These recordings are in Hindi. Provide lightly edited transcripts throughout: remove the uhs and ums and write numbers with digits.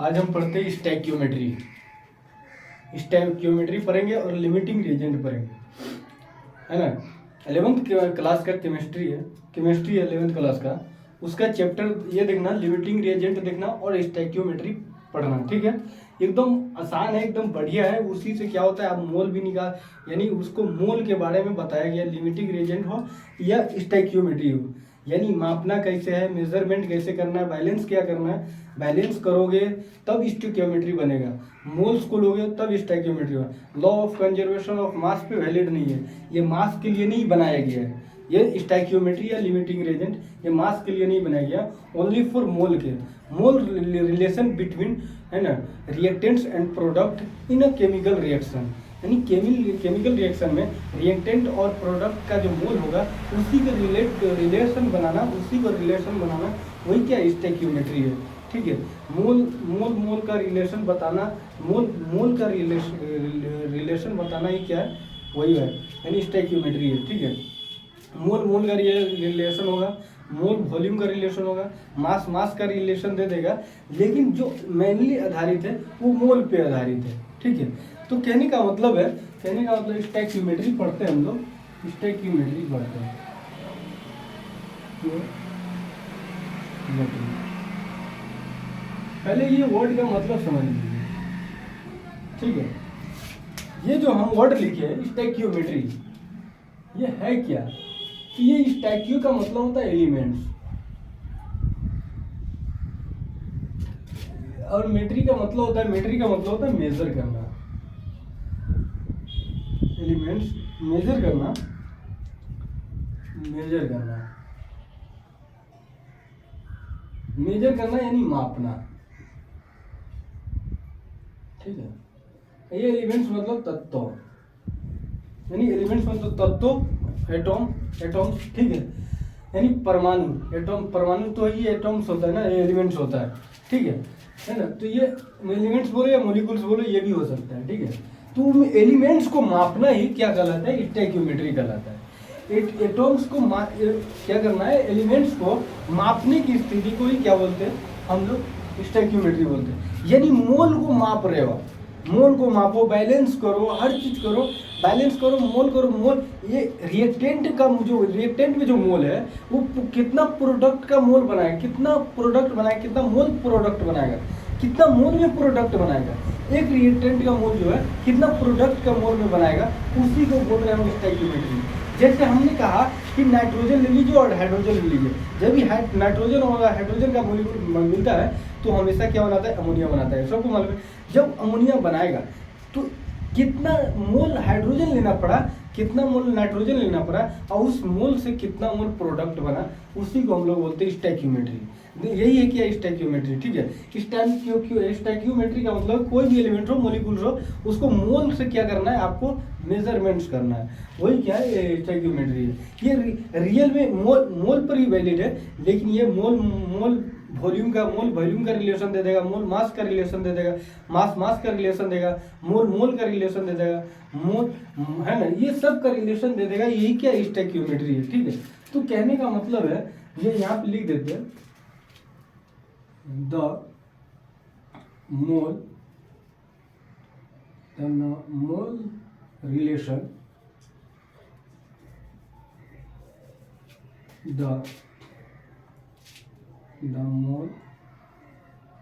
आज हम पढ़ते हैं स्टैक्योमेट्री। स्टैक्योमेट्री पढ़ेंगे और लिमिटिंग रिएजेंट पढ़ेंगे, है ना। 11th क्लास का केमिस्ट्री है, केमिस्ट्री 11th क्लास का, उसका चैप्टर ये देखना, लिमिटिंग रिएजेंट देखना और स्टैक्योमेट्री पढ़ना, ठीक है। एकदम आसान है, एकदम बढ़िया है। उसी से क्या होता है, आप मोल भी निकाल, यानी उसको मोल के बारे में बताया गया, लिमिटिंग रिएजेंट हो या स्टैक्योमेट्री हो, यानी मापना कैसे है, मेजरमेंट कैसे करना है, बैलेंस क्या करना है। बैलेंस करोगे तब स्टैक्योमेट्री बनेगा, मोल्स को लोगे तब स्टैक्योमेट्री होगा। Law of conservation of mass पे वैलिड नहीं है, ये मास के लिए नहीं बनाया गया है। ये स्टैक्योमेट्री या लिमिटिंग रिएजेंट ये मास के लिए नहीं बनाया गया, ओनली फॉर मोल के। मोल रिलेशन बिटवीन, है ना, reactants and product in a chemical reaction, यानी केमिकल रिएक्शन में रिएक्टेंट और प्रोडक्ट का जो मोल होगा उसी का रिलेशन बनाना, वही क्या स्टैक्योमेट्री है, ठीक है। मोल का रिलेशन बताना, मोल का रिलेशन बताना ही क्या है, वही है, यानी स्टैक्योमेट्री है, ठीक है। मोल का रिलेशन होगा, मोल वॉल्यूम का रिलेशन होगा, मास का रिलेशन दे देगा, लेकिन जो मेनली आधारित है वो मोल पे आधारित है, ठीक है। तो कहने का मतलब स्टैक्योमेट्री पढ़ते हैं हम लोग, स्टैक्योमेट्री पढ़ते हैं। पहले ये वर्ड का मतलब समझ लीजिए, ठीक है। ये जो हम वर्ड लिखे हैं स्टैक्योमेट्री, ये है क्या? तो ये स्टैक्यू का मतलब होता है एलिमेंट्स, और मेट्री का मतलब होता है मेजर करना, एलिमेंट्स मेजर करना, यानी मापना, ठीक है। ये एलिमेंट्स मतलब तत्व, यानी एलिमेंट्स मतलब तत्व, एटॉम्स, ठीक है, यानी परमाणु, परमाणु तो ये एटॉम्स होता है ना, ये एलिमेंट्स होता है, ठीक है ना। तो ये एलिमेंट्स बोलो या मॉलिक्यूल्स बोलो, ये भी हो सकता है, ठीक है। तो एलिमेंट्स को मापना ही क्या कहलाता है, स्टैक्योमेट्री कहलाता है। एटॉम्स को क्या करना है, एलिमेंट्स को मापने की स्थिति को ही क्या बोलते हैं हम लोग, स्टैक्योमेट्री बोलते हैं। यानी मोल को माप रहे हो, मोल को मापो, बैलेंस करो, हर चीज करो, बैलेंस करो, मोल करो। मोल ये रिएक्टेंट में जो मोल है वो कितना प्रोडक्ट का मोल बनाएगा, कितना मोल प्रोडक्ट बनाएगा, कितना मोल में प्रोडक्ट बनाएगा। एक रिएक्टेंट का मोल जो है कितना प्रोडक्ट का मोल में बनाएगा, उसी को बोल रहे हैं हम स्टैक्योमेट्री। जैसे हमने कहा कि नाइट्रोजन ले लीजिए और हाइड्रोजन ले लीजिए, जब भी नाइट्रोजन और हाइड्रोजन का मोलिक्यूल मिलता है तो हमेशा क्या बनाता है, अमोनिया बनाता है, सबको मालूम है। जब अमोनिया बनाएगा तो कितना मोल हाइड्रोजन लेना पड़ा, कितना मोल नाइट्रोजन लेना पड़ा, और उस मोल से कितना मोल प्रोडक्ट बना, उसी को हम लोग बोलते हैं स्टैक्योमेट्री। यही है क्या स्टैक्योमेट्री, ठीक है। स्टैक्योमेट्री का मतलब कोई भी एलिमेंट हो, मॉलिक्यूल हो, उसको मोल से क्या करना है, आपको मेजरमेंट्स करना है, वही क्या है स्टैक्योमेट्री है। ये रियल में मोल पर ही वैलिड है, लेकिन ये मोल वॉल्यूम का रिलेशन दे देगा, मोल मास का रिलेशन दे देगा, मास का रिलेशन देगा, मोल का रिलेशन दे देगा, मोल, है ना, ये सब का रिलेशन दे देगा। यही क्या स्टैक्योमेट्री है, ठीक है। तो कहने का मतलब है, ये यहाँ पे लिख देते हैं, the mole relation,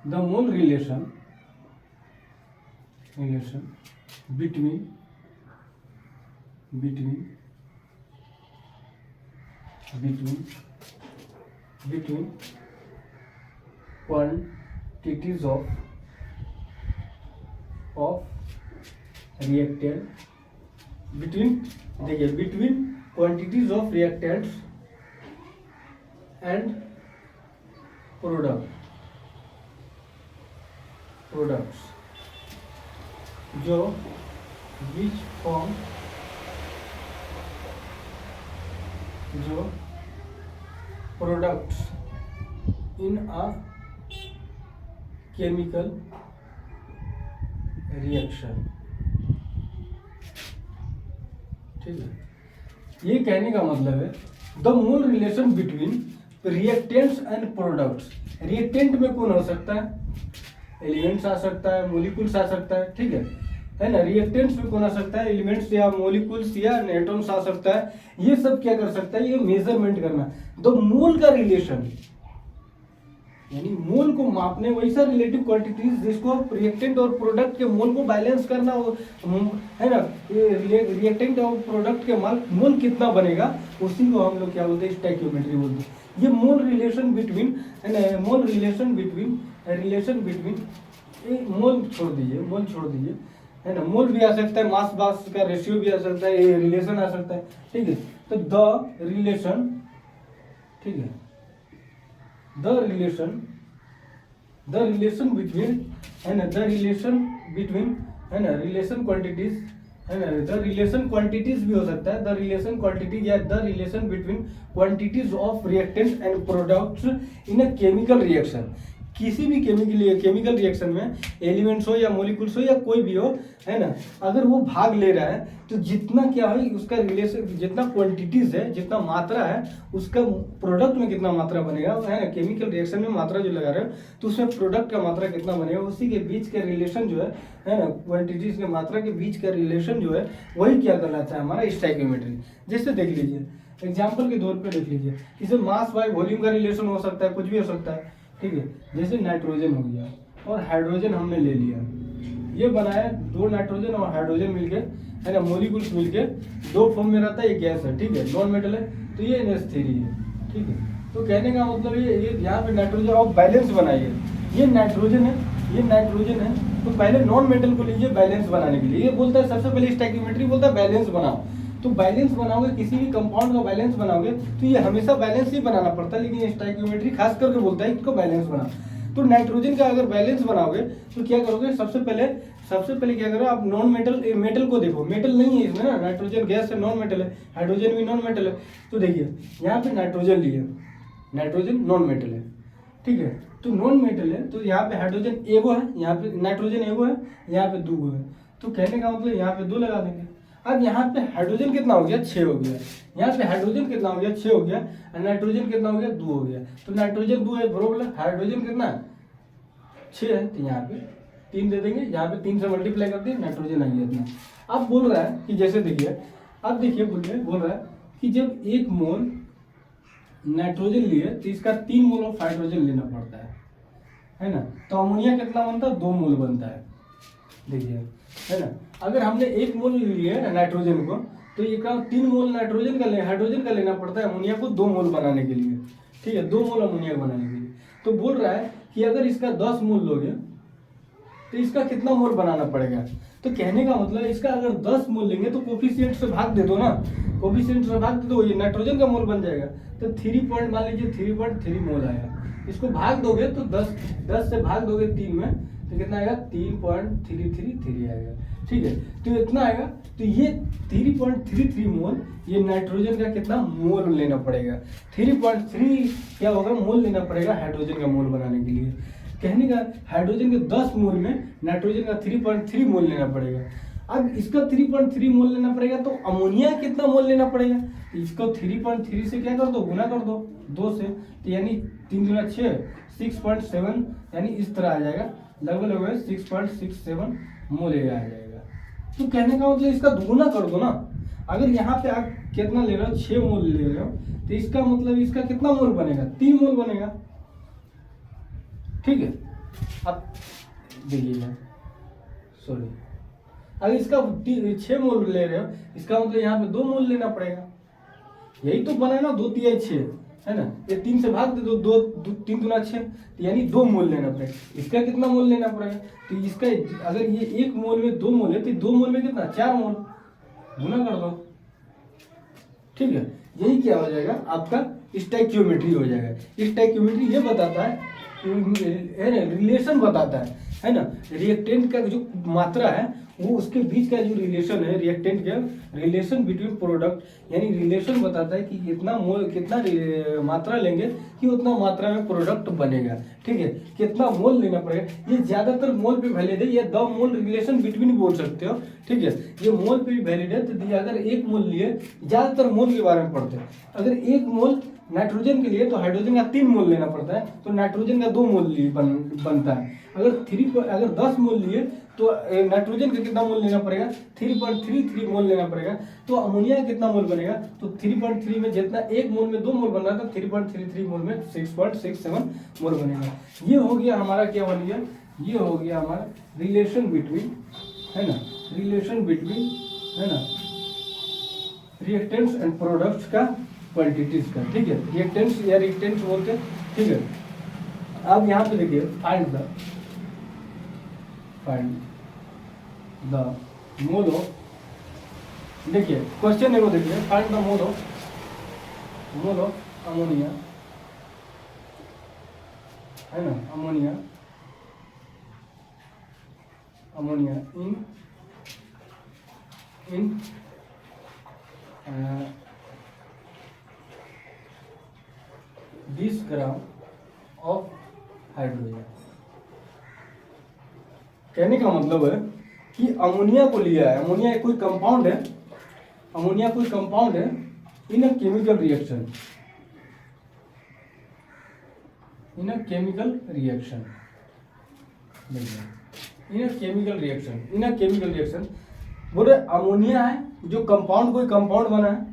the mole relation between quantities of reactant, between quantities of reactants and products जो which form products in a chemical reaction, ठीक है। ये कहने का मतलब है the mole relation between reactants and products. Reactant में कौन हो सकता है, एलिमेंट्स आ सकता है, मोलिकुल्स आ सकता है, ठीक है ना। रिएक्टेंट्स में कौन आ सकता है, एलिमेंट्स या मोलिकुल्स या एटम्स आ सकता है। ये सब क्या कर सकता है, ये मेजरमेंट करना, द मोल का रिलेशन, यानी मोल को मापने, वैसा रिलेटिव क्वांटिटीज जिसको रिएक्टेंट और प्रोडक्ट के मोल को बैलेंस करना हो, है ना। रिएक्टेंट और प्रोडक्ट के मोल कितना बनेगा, उसी को हम लोग क्या बोलते हैं, स्टोइकियोमेट्री बोलते हैं। ये मोल रिलेशन बिटवीन, है ना, मोल रिलेशन बिटवीन मोल छोड़ दीजिए, है ना। मोल भी आ सकता है, मास का रेशियो भी आ सकता है, ये रिलेशन आ सकता है, ठीक है। तो द रिलेशन, ठीक है, द रिलेशन बिटवीन, है ना, द रिलेशन बिटवीन, है ना, रिलेशन क्वांटिटीज, है ना, द रिलेशन क्वांटिटीज भी हो सकता है, द रिलेशन क्वांटिटीज या the relation between quantities of reactants and products in a chemical reaction. किसी भी केमिकल रिएक्शन में एलिमेंट्स हो या मोलिकुल्स हो या कोई भी हो, है ना, अगर वो भाग ले रहा है तो जितना क्या है उसका रिलेशन, जितना क्वांटिटीज है, जितना मात्रा है, उसका प्रोडक्ट में कितना मात्रा बनेगा, है ना। केमिकल रिएक्शन में मात्रा जो लगा रहे हो तो उसमें प्रोडक्ट का मात्रा कितना बनेगा, उसी के बीच के रिलेशन जो है ना, क्वांटिटीज के मात्रा के बीच का रिलेशन जो है वही क्या कहलाता है, हमारा स्टोइकियोमेट्री। जैसे देख लीजिए, एग्जाम्पल के तौर पर देख लीजिए, इसे मास बाय वॉल्यूम का रिलेशन हो सकता है, कुछ भी हो सकता है, ठीक है। जैसे नाइट्रोजन हो गया और हाइड्रोजन हमने ले लिया, ये बनाया, दो नाइट्रोजन और हाइड्रोजन मिलके, है ना, मोलिकुल्स मिलके दो फॉर्म में रहता है, ये गैस है, ठीक है, नॉन मेटल है, तो ये NH3 है, ठीक है। तो कहने का मतलब ये यहाँ पे नाइट्रोजन और बैलेंस बनाइए, ये नाइट्रोजन है, तो पहले नॉन मेटल को लीजिए बैलेंस बनाने के लिए। ये बोलता है सबसे पहले स्टोइकियोमेट्री बोलता है बैलेंस बनाओ। तो बैलेंस बनाओगे, किसी भी कंपाउंड का बैलेंस बनाओगे तो ये हमेशा बैलेंस ही बनाना पड़ता है, लेकिन स्टोइकियोमेट्री खास करके बोलता है इसको बैलेंस बना। तो नाइट्रोजन का अगर बैलेंस बनाओगे तो क्या करोगे, सबसे पहले क्या करो, आप नॉन मेटल को देखो, मेटल नहीं है इसमें ना, नाइट्रोजन गैस है, नॉन मेटल है, हाइड्रोजन भी नॉन मेटल है। तो देखिए यहाँ पे नाइट्रोजन लिया, नाइट्रोजन नॉन मेटल है, ठीक है, तो नॉन मेटल है, तो यहाँ पे हाइड्रोजन एगो है, यहाँ पे नाइट्रोजन एगो है, यहाँ पे दूगो है, तो कहने का मतलब यहाँ पे 2 लगा देंगे। अब यहाँ पे हाइड्रोजन कितना हो गया, 6 हो गया, यहाँ पे हाइड्रोजन कितना हो गया, 6 हो गया, और नाइट्रोजन कितना हो गया, 2 हो गया। तो नाइट्रोजन 2 है बरोबर, हाइड्रोजन कितना 6 है, तो यहाँ पे 3 दे देंगे, यहाँ पे 3 से मल्टीप्लाई कर दिए, नाइट्रोजन आ गया इतना। अब बोल रहा है कि जैसे देखिए, अब देखिए बोल रहा है कि जब 1 मोल नाइट्रोजन लिए तो इसका 3 मोल ऑफ हाइड्रोजन लेना पड़ता है ना। तो अमोनिया कितना बनता है, 2 मोल बनता है, देखिए, है ना। अगर हमने 1 मोल लिए नाइट्रोजन को, तो ये का 3 मोल नाइट्रोजन का हाइड्रोजन का लेना पड़ता है अमोनिया को 2 मोल बनाने के लिए, ठीक है, 2 मोल अमोनिया बनाने के लिए। तो बोल रहा है कि अगर इसका 10 मोल लोगे तो इसका कितना मोल बनाना पड़ेगा। तो कहने का मतलब इसका अगर 10 मोल लेंगे तो कोफिशिएंट से भाग दे दो ना, कोफिशिएंट से भाग दे दो, ये नाइट्रोजन का मोल बन जाएगा। तो 3 पॉइंट मान लीजिए 3.3 मोल आएगा, इसको भाग दोगे तो 10 से भाग दोगे 3 में तो कितना आएगा, 3.333 आएगा, ठीक है। तो इतना आएगा, तो ये 3.33 मोल, ये नाइट्रोजन का कितना मोल लेना पड़ेगा, 3.3 क्या होगा मोल लेना पड़ेगा हाइड्रोजन का मोल बनाने के लिए। कहने का हाइड्रोजन के 10 मोल में नाइट्रोजन का 3.3 मोल लेना पड़ेगा। अब इसका 3.3 मोल लेना पड़ेगा, तो अमोनिया कितना मोल लेना पड़ेगा, इसको 3.3 से क्या कर दो, गुना कर दो 2 से, तो यानी 3 दूना 6, 6.7, यानी इस तरह आ जाएगा, लगभग 6.67 मोल आ जाएगा। तो कहने का मतलब इसका दुगुना कर दो ना। अगर यहाँ पे आप कितना ले रहे हो, 6 मोल ले रहे हो, तो इसका मतलब इसका कितना मोल बनेगा, 3 मोल बनेगा, ठीक है। अब देखिएगा, सॉरी, अगर इसका 6 मोल ले रहे हो, इसका मतलब यहाँ पे 2 मोल लेना पड़ेगा, यही तो बना ना, 2 तिहाई 6, है ना। ये 3 से भाग दे दो, 2 3 दूना 6, यानी 2 मोल लेना पड़ेगा। इसका कितना मोल लेना पड़ेगा, तो इसका अगर ये 1 मोल में 2 मोल है, तो 2 मोल में कितना, 4 मोल, गुना कर दो, ठीक है। यही क्या हो जाएगा, आपका स्टोइकियोमेट्री हो जाएगा। स्टोइकियोमेट्री ये बताता है ना, रिलेशन बताता है ना, रिएक्टेंट का जो मात्रा है वो उसके बीच का जो रिलेशन है, रिएक्टेंट का रिलेशन बिटवीन प्रोडक्ट, यानी रिलेशन बताता है कि कितना मात्रा लेंगे कि उतना मात्रा में प्रोडक्ट बनेगा, ठीक है। कितना मोल लेना पड़ेगा, ये ज्यादातर मोल पे वैलिड है, ये 2 मोल रिलेशन बिटवीन बोल सकते हो, ठीक है। ये मोल पे भी वैलिड है। तो अगर 1 मोल लिए, ज्यादातर मोल के बारे में पढ़ते हैं, अगर 1 मोल नाइट्रोजन के लिए तो हाइड्रोजन का 3 मोल लेना पड़ता है, तो नाइट्रोजन का 2 मोल बनता है। अगर 10 मोल लिए तो नाइट्रोजन का कितना मोल लेना पड़ेगा, 3.33 मोल लेना पड़ेगा। तो अमोनिया का कितना मोल बनेगा, तो 3.3 में जितना एक मोल में 2 मोल बन रहा था, 3.33 मोल में 6.67 मोल बनेगा। ये हो गया हमारा, क्या बन गया, ये हो गया हमारा रिलेशन बिटवीन, है ना, रिलेशन बिटवीन, है ना, रिएक्टेंट्स एंड प्रोडक्ट्स का, क्वांटिटीज का, ठीक है, रिएक्टेंट्स या रिएक्टेंट्स बोलते हैं, ठीक है। अब यहाँ पे देखिए फाइंड द मोल ऑफ, देखिए क्वेश्चन है वो, देखिए find the mole of ammonia, है ना, ammonia in 20 gram of hydrogen. कहने का मतलब है कि अमोनिया को लिया है, अमोनिया कोई कंपाउंड है, अमोनिया कोई कंपाउंड है in a chemical reaction, in a chemical reaction, in a chemical reaction बोल रहे अमोनिया है जो कंपाउंड, कोई कंपाउंड बना है,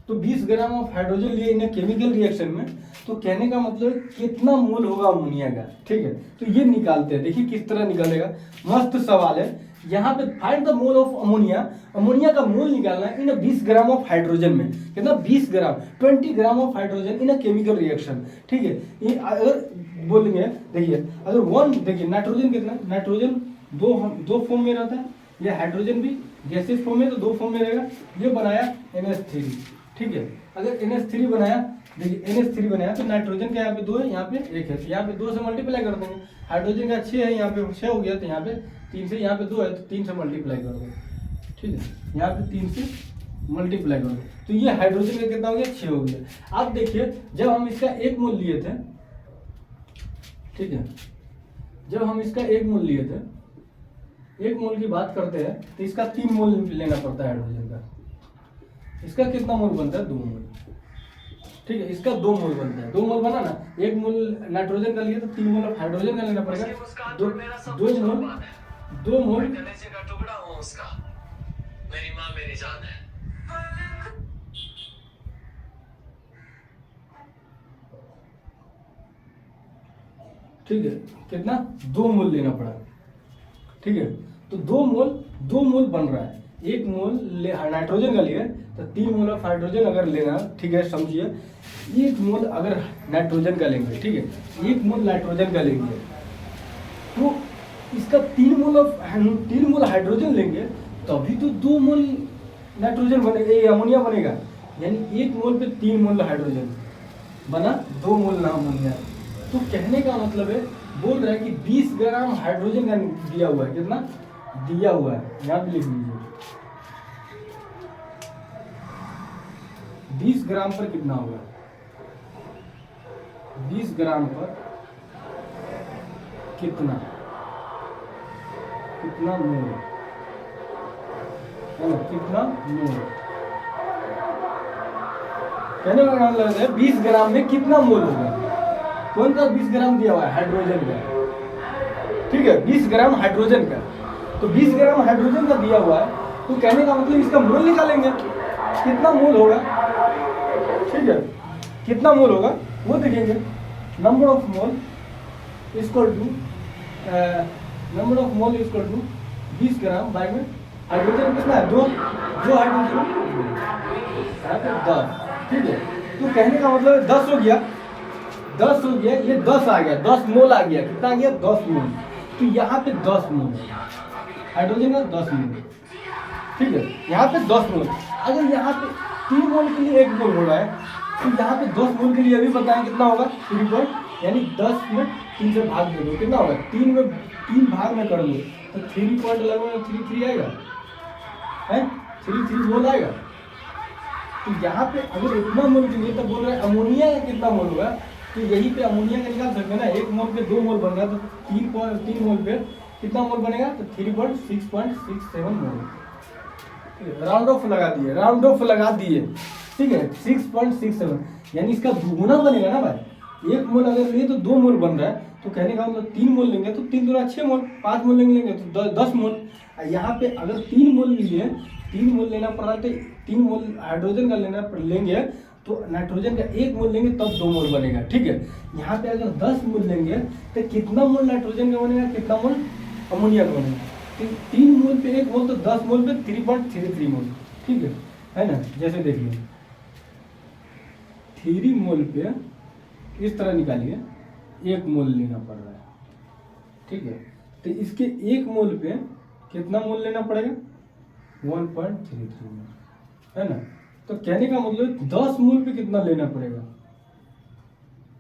तो 20 ग्राम ऑफ हाइड्रोजन लिए इन अ केमिकल रिएक्शन में, तो कहने का मतलब कितना मोल होगा अमोनिया का, ठीक है। तो ये निकालते हैं, देखिए किस तरह निकलेगा, मस्त सवाल है। यहाँ पे find the mole of ammonia, ammonia का मोल निकालना है इन 20 ग्राम ऑफ हाइड्रोजन में, कितना 20 ग्राम, 20 gram of hydrogen in a chemical reaction, ठीक है। ये अगर बोलेंगे, देखिए अगर वन, देखिए नाइट्रोजन कितना, नाइट्रोजन दो फॉर्म में रहता है, ये हाइड्रोजन भी गैसेस फॉर्म में, तो 2 फॉर्म में रहेगा। ये बनाया NH3, ठीक है। अगर NH3 बनाया, देखिए NH3 बनाया तो नाइट्रोजन का यहाँ पे 2 है, यहाँ पे 1 है, तो यहाँ पे 2 से मल्टीप्लाई कर देंगे। हाइड्रोजन का 6 है, यहाँ पे 6 हो गया, तो यहाँ पे 3 से, यहाँ पे 2 है तो 3 से मल्टीप्लाई कर दो, ठीक है, यहाँ पे 3 से मल्टीप्लाई कर दो, तो ये हाइड्रोजन का कितना हो गया, 6 हो गया। अब देखिए जब हम इसका 1 मोल लिए थे, ठीक है, जब हम इसका 1 मोल लिए थे, 1 मोल की बात करते हैं तो इसका 3 मोल लेना पड़ता है हाइड्रोजन का, इसका कितना मोल बनता है, 2 मोल, ठीक है, इसका 2 मोल बनता है, 2 मोल बना ना, 1 मोल नाइट्रोजन का लिए तो 3 मोल हाइड्रोजन का लेना पड़ेगा, 2 मोल का टुकड़ा हूं उसका, मेरी माँ मेरी जान है। ठीक है, कितना 2 मोल लेना पड़ा, ठीक है। तो 2 मोल बन रहा है, 1 मोल नाइट्रोजन का लिए तो 3 मोल ऑफ हाइड्रोजन अगर लेना, ठीक है, समझिए 1 मोल अगर नाइट्रोजन का लेंगे, ठीक है, 1 मोल नाइट्रोजन का लेंगे तो इसका 3 मोल हाइड्रोजन लेंगे तभी तो 2 मोल नाइट्रोजन बनेगा, ये अमोनिया बनेगा, यानी 1 मोल पे 3 मोल हाइड्रोजन बना, 2 मोल ना अमोनिया। तो कहने का मतलब है, बोल रहा है कि 20 ग्राम हाइड्रोजन का दिया हुआ है, कितना दिया हुआ है, यहाँ पे लिख लीजिए 20 ग्राम पर कितना होगा, 20 ग्राम पर कितना मोल, कितना मोल, कहने का मतलब है 20 ग्राम में कितना मोल होगा, कौन सा 20 ग्राम दिया हुआ है, हाइड्रोजन का, ठीक है, 20 ग्राम हाइड्रोजन का, तो 20 ग्राम हाइड्रोजन का दिया हुआ है, तो कहने का मतलब इसका मोल निकालेंगे, कितना मोल होगा, ठीक है, कितना मोल होगा वो देखेंगे, number of mole equal to 20 gram by में हाइड्रोजन कितना है, 2 हाइड्रोजन, 10, ठीक है। तो कहने का मतलब 10 हो गया, ये 10 आ गया, 10 मोल आ गया, कितना आ गया, 10 मोल। तो यहाँ पे 10 मोल हाइड्रोजन का, 10 मोल, ठीक है, यहाँ पे 10 मोल। अगर यहाँ पे 3 मोल के लिए 1 मोल हो रहा है, तो यहाँ पे 10 मोल के लिए अभी बताएं कितना होगा, 3 पॉइंट, यानी 10 में 3 से भाग दे दो, कितना होगा, 3 भाग में कर लो तो 3.33 आएगा, है 33 मोल आएगा। तो यहाँ पे अगर इतना मोल के लिए, तो बोल रहे हैं अमोनिया का कितना मोल होगा, तो यही पे अमोनिया का निकाल सकते हैं ना, 1 मोल पे 2 मोल बन रहा है, तो 3 मोल पे कितना मोल बनेगा, तो 3.667 मोल, राउंड ऑफ लगा दिए, ठीक है, 6.67, यानी इसका दुगुना बनेगा ना भाई, 1 मोल अगर लिए तो 2 मोल बन रहा है, तो कहने का मतलब 3 मोल लेंगे तो 3 दूना 6 मोल, 5 मोल लेंगे तो 10 मोल। यहाँ पे अगर 3 मोल लिए, 3 मोल लेना पड़ रहा है तो 3 मोल हाइड्रोजन का लेंगे तो नाइट्रोजन का 1 मोल लेंगे तब 2 मोल बनेगा, ठीक है। यहाँ पे अगर 10 मोल लेंगे तो कितना मोल नाइट्रोजन का बनेगा, कितना मोल अमोनिया का बनेगा। 3 मोल पे 1 मोल तो 10 मोल पे 3.33 मोल, ठीक है ना। जैसे देखिए 3 मोल पे इस तरह निकालिए 1 मोल लेना पड़ रहा है, ठीक है। तो इसके 1 मोल पे कितना मोल लेना पड़ेगा, 1.33 मोल, है ना। तो कहने का मतलब 10 मोल पे कितना लेना पड़ेगा,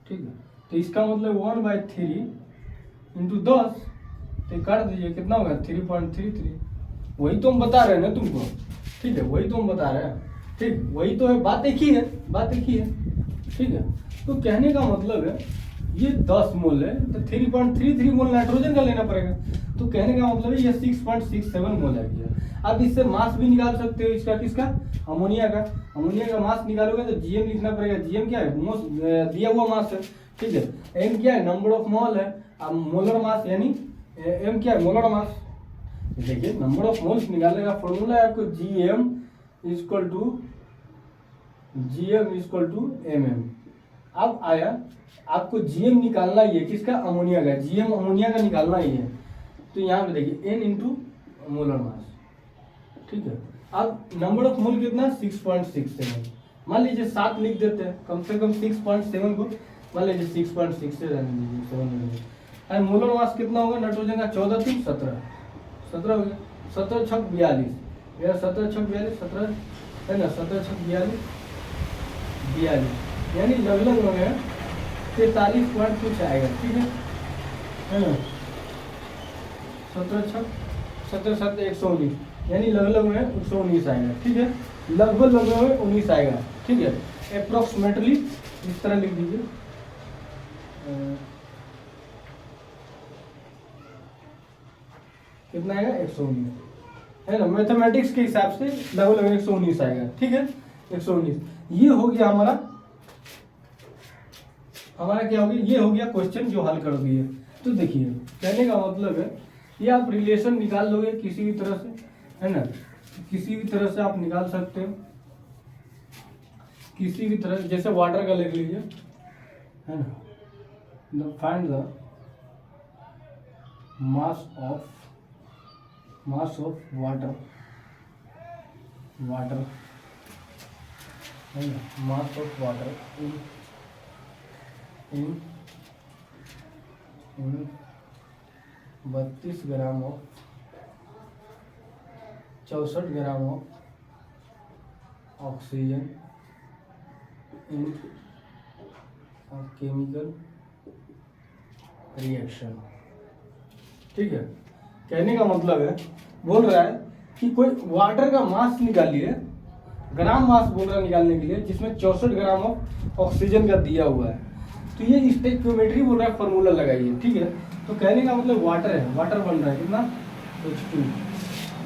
ठीक है। तो इसका मतलब 1/3 इंटू 10, तो काट दीजिए कितना होगा 3.33। वही तो हम बता रहे हैं ना तुमको, ठीक है, वही तो हम बता रहे हैं, ठीक, वही तो है, बात एक ही है, बात एक ही है, ठीक है। तो कहने का मतलब है ये 10 मोल है तो 3.33 मोल नाइट्रोजन का लेना पड़ेगा। तो कहने का मतलब है ये 6.67 मोल है। अब इससे मास भी निकाल सकते हो इसका, किसका, अमोनिया का। अमोनिया का मास निकालोगे तो जीएम लिखना पड़ेगा। जीएम क्या है, दिया हुआ मास है, ठीक है। एम क्या है, नंबर ऑफ मोल है। अब मोलर मास यानी एम क्या है, मोलर मास। देखिए नंबर ऑफ मोल्स निकालने का फॉर्मूला है आपको जीएम इक्वल टू एमएम। अब आया आपको जीएम निकालना ही है, किसका, अमोनिया का। जीएम अमोनिया का निकालना ही है। तो यहाँ पे देखिए एन इंटू मोलर मास, ठीक है। अब नंबर ऑफ मोल कितना, 6.67। मान लीजिए 7 लिख देते हैं, कम से कम 6.7 को मान लीजिए 6.67 लीजिए। और मोलर मास कितना होगा नाइट्रोजन का, 14 3 17 हो गया। 17 छक 42, 17 छक 42 17 है ना, 17 छक 42, यानी लगभग हो गया 43 पॉइंट कुछ आएगा, ठीक है ना। 17 7 119, यानी लगभग में 119 आएगा, ठीक है। लगभग में 19 आएगा, ठीक है। अप्रोक्सीमेटली इस तरह लिख दीजिए, कितना आएगा 119, है ना। मैथमेटिक्स के हिसाब से लगभग 119 आएगा, ठीक है। 119 ये हो गया हमारा क्या हो गया, ये हो गया क्वेश्चन जो हल कर दिए। तो देखिए कहने का मतलब है ये आप रिलेशन निकाल लोगे किसी भी तरह से, है ना, किसी भी तरह से आप निकाल सकते हो, किसी भी तरह। जैसे वाटर का लिख लीजिए, है ना, find the mass of water, है ना, mass of water in 32 gram of 64 gram of oxygen in chemical reaction, ठीक है। कहने का मतलब है, बोल रहा है कि कोई वाटर का मास निकालिए, ग्राम मास बोल रहा है निकालने के लिए, जिसमें 64 ग्राम ऑफ ऑक्सीजन का दिया हुआ है। तो ये स्टोइकियोमेट्री बोल रहा है, फॉर्मूला लगाइए, ठीक है। तो कहने का मतलब वाटर है, वाटर बन रहा है कितना, H2,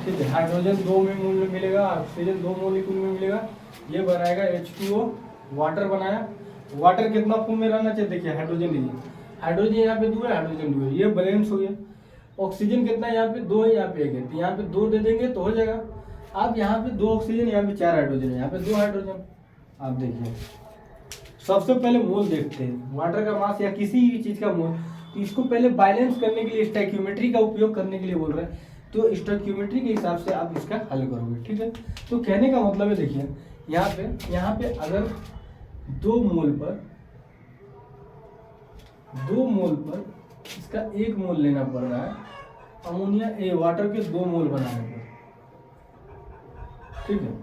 ठीक है। हाइड्रोजन 2 मोल मिलेगा, ऑक्सीजन 2 मोलिक्यूल में मिलेगा, ये बनाएगा H2O, वाटर बनाया। वाटर कितना फॉर्म में रहना चाहिए, देखिए हाइड्रोजन लीजिए, हाइड्रोजन यहाँ पे 2 है, हाइड्रोजन 2 है, ये बैलेंस हो गया। ऑक्सीजन कितना है, यहाँ पे 2 है, यहाँ पे 1 है, तो यहाँ पे 2 दे देंगे तो हो जाएगा। अब यहाँ पे 2 ऑक्सीजन, यहाँ पे 4 हाइड्रोजन है, यहाँ पे 2 हाइड्रोजन। आप देखिए सबसे पहले मोल देखते हैं, वाटर का मास या किसी भी चीज का मोल। तो इसको पहले बैलेंस करने के लिए स्टोइकियोमेट्री का उपयोग करने के लिए बोल रहे हैं। तो स्टोइकियोमेट्री के हिसाब से आप इसका हल करोगे, ठीक है। तो कहने का मतलब है, देखिए यहाँ पे अगर 2 मोल पर इसका 1 मोल लेना पड़ रहा है अमोनिया वाटर के 2 मोल बनाने पर, ठीक है।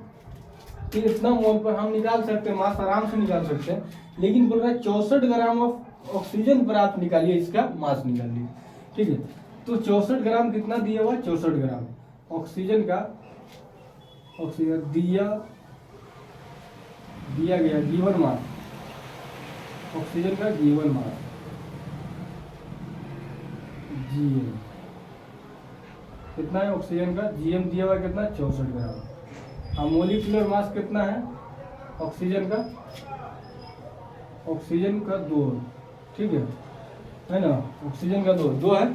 तो इतना मोल पर हम निकाल सकते हैं, मास आराम से निकाल सकते हैं। लेकिन बोल रहा है 64 ग्राम ऑफ ऑक्सीजन पर आप निकालिए, इसका मास निकालिए, ठीक है। तो 64 ग्राम कितना दिया हुआ, 64 ग्राम ऑक्सीजन का, ऑक्सीजन दिया गया गिवन मास, ऑक्सीजन का गिवन मास जीएम कितना है, ऑक्सीजन का जीएम दिया हुआ कितना, 64 ग्राम। अब मोलिकुलर मास कितना है ऑक्सीजन का 2, ठीक है। है ना, ऑक्सीजन का दो है,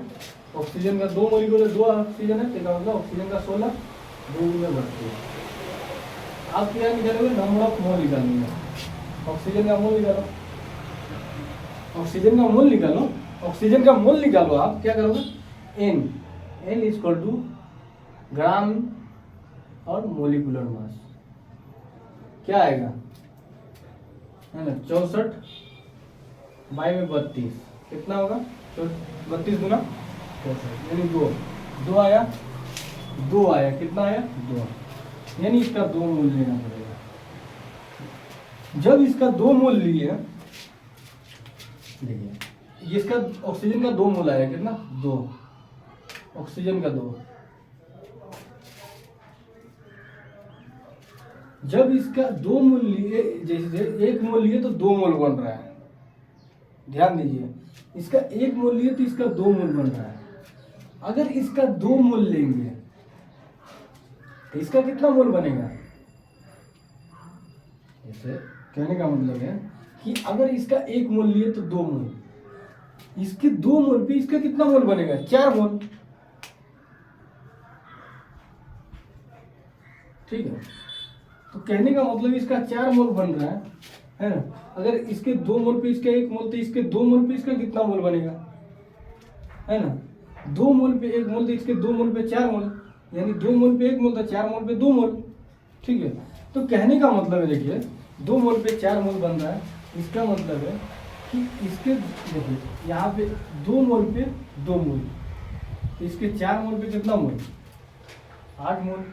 ऑक्सीजन का 2 मोलिकुलर 2 ऑक्सीजन है, तो मतलब ऑक्सीजन का 16, 2 में 32। आप क्या निकालोगे, नंबर ऑफ मोल निकालेंगे, ऑक्सीजन का मोल निकालो, ऑक्सीजन का मोल निकालो, ऑक्सीजन का मोल निकालो, आप क्या करोगे, एन इक्वल टू ग्राम और मोलिकुलर मास क्या आएगा, है ना, 64 बाई में 32 कितना होगा, 32 गुना 64 यानी 2 आया, 2 आया, कितना आया 2, यानी इसका 2 मोल लेना पड़ेगा। जब इसका 2 मोल लिए, देखिए इसका ऑक्सीजन का 2 मोल आया, कितना 2, ऑक्सीजन का 2, जब इसका 2 मोल लिए, जैसे 1 मोल लिए तो 2 मोल बन रहा है, ध्यान दीजिए, इसका 1 मोल लिए तो इसका 2 मोल बन रहा है। अगर इसका 2 मोल लेंगे तो इसका कितना मोल बनेगा, जैसे कहने का मतलब है कि अगर इसका 1 मोल लिए तो 2 मोल, इसके 2 मोल पे इसका कितना मोल बनेगा, 4 मोल, ठीक है। तो कहने का मतलब इसका 4 मोल बन रहा है ना। अगर इसके 2 मोल पे इसका 1 मोल, तो इसके 2 मोल पे इसका कितना मोल बनेगा, है ना, 2 मोल पे 1 मोल, तो इसके 2 मोल पे 4 मोल, यानी 2 मोल पे 1 मोल, तो 4 मोल पे 2 मोल, ठीक है। तो कहने का मतलब है, देखिए 2 मोल पे 4 मोल बन रहा है, इसका मतलब है कि इसके, देखिए यहाँ पे 2 मोल पे 2 मोल, तो इसके 4 मोल पे कितना मोल, 8 मोल,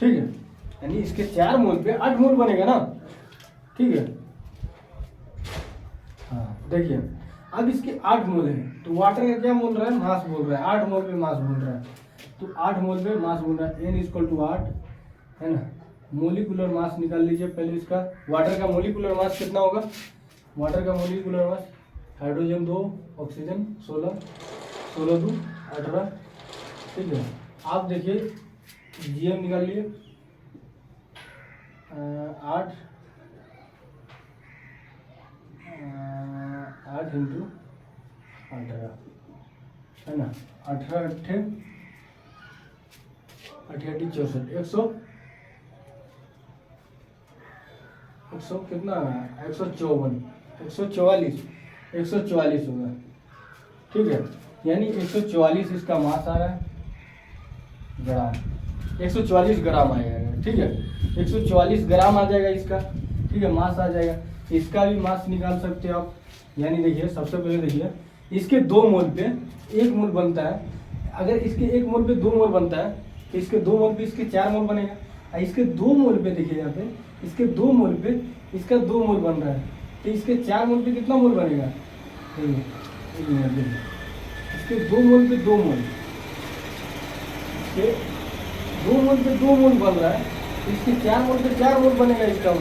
ठीक है, यानी इसके 4 मोल पे 8 मोल बनेगा ना, ठीक है। हाँ देखिए, अब इसके 8 मोल है, तो वाटर का क्या बोल रहा है, मास बोल रहा है, 8 मोल पे मास बोल रहा है, तो 8 मोल पे मास बोल रहा है, एन इक्वल टू 8, है ना। मोलिकुलर मास निकाल लीजिए पहले इसका, वाटर का मोलिकुलर मास कितना होगा, वाटर का मोलिकुलर मास, हाइड्रोजन 2, ऑक्सीजन 16, 16 2 18, ठीक है। आप देखिए जीएम निकाल लिए, 8 इंटू 18, है ना, 18 अट्ठे 64, 100 कितना, 154, 144 होगा, ठीक है, यानी 144 इसका मास आ रहा है, ग्राम, 144 ग्राम आएगा, ठीक है, 144 ग्राम आ जाएगा इसका, ठीक है, मास आ जाएगा। इसका भी मास निकाल सकते हो आप, यानी देखिए सबसे पहले देखिए इसके 2 मोल पे 1 मोल बनता है, अगर इसके 1 मोल पे 2 मोल बनता है, तो इसके 2 मोल पे इसके 4 मोल बनेगा, और इसके 2 मोल पे देखिए यहाँ पे, इसके 2 मोल पे इसका 2 मोल बन रहा है, तो इसके 4 मोल पे कितना मोल बनेगा, इसके 2 मोल पे 2 मोल, इसके 2 मोल पे 2 मोल बन रहा है, इसके 4 मोल पे 4 मोल बनेगा इसका,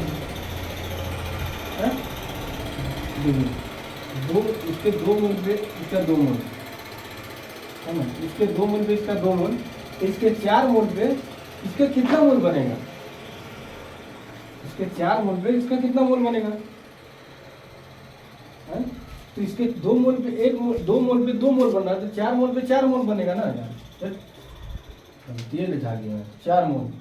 दो, इसके 2 मोल पे इसका 2 मोल, है ना, इसके 2 मोल पे इसका 2 मोल, इसके 4 मोल पे इसका कितना मोल बनेगा, इसके 4 मोल पे इसका कितना मोल बनेगा, है? तो इसके 2 मोल पे 1 मोल, 2 मोल पे 2 मोल बन रहा है, तो 4 मोल पे 4 मोल बनेगा ना यार, ये लिखा गया है 4 मोल,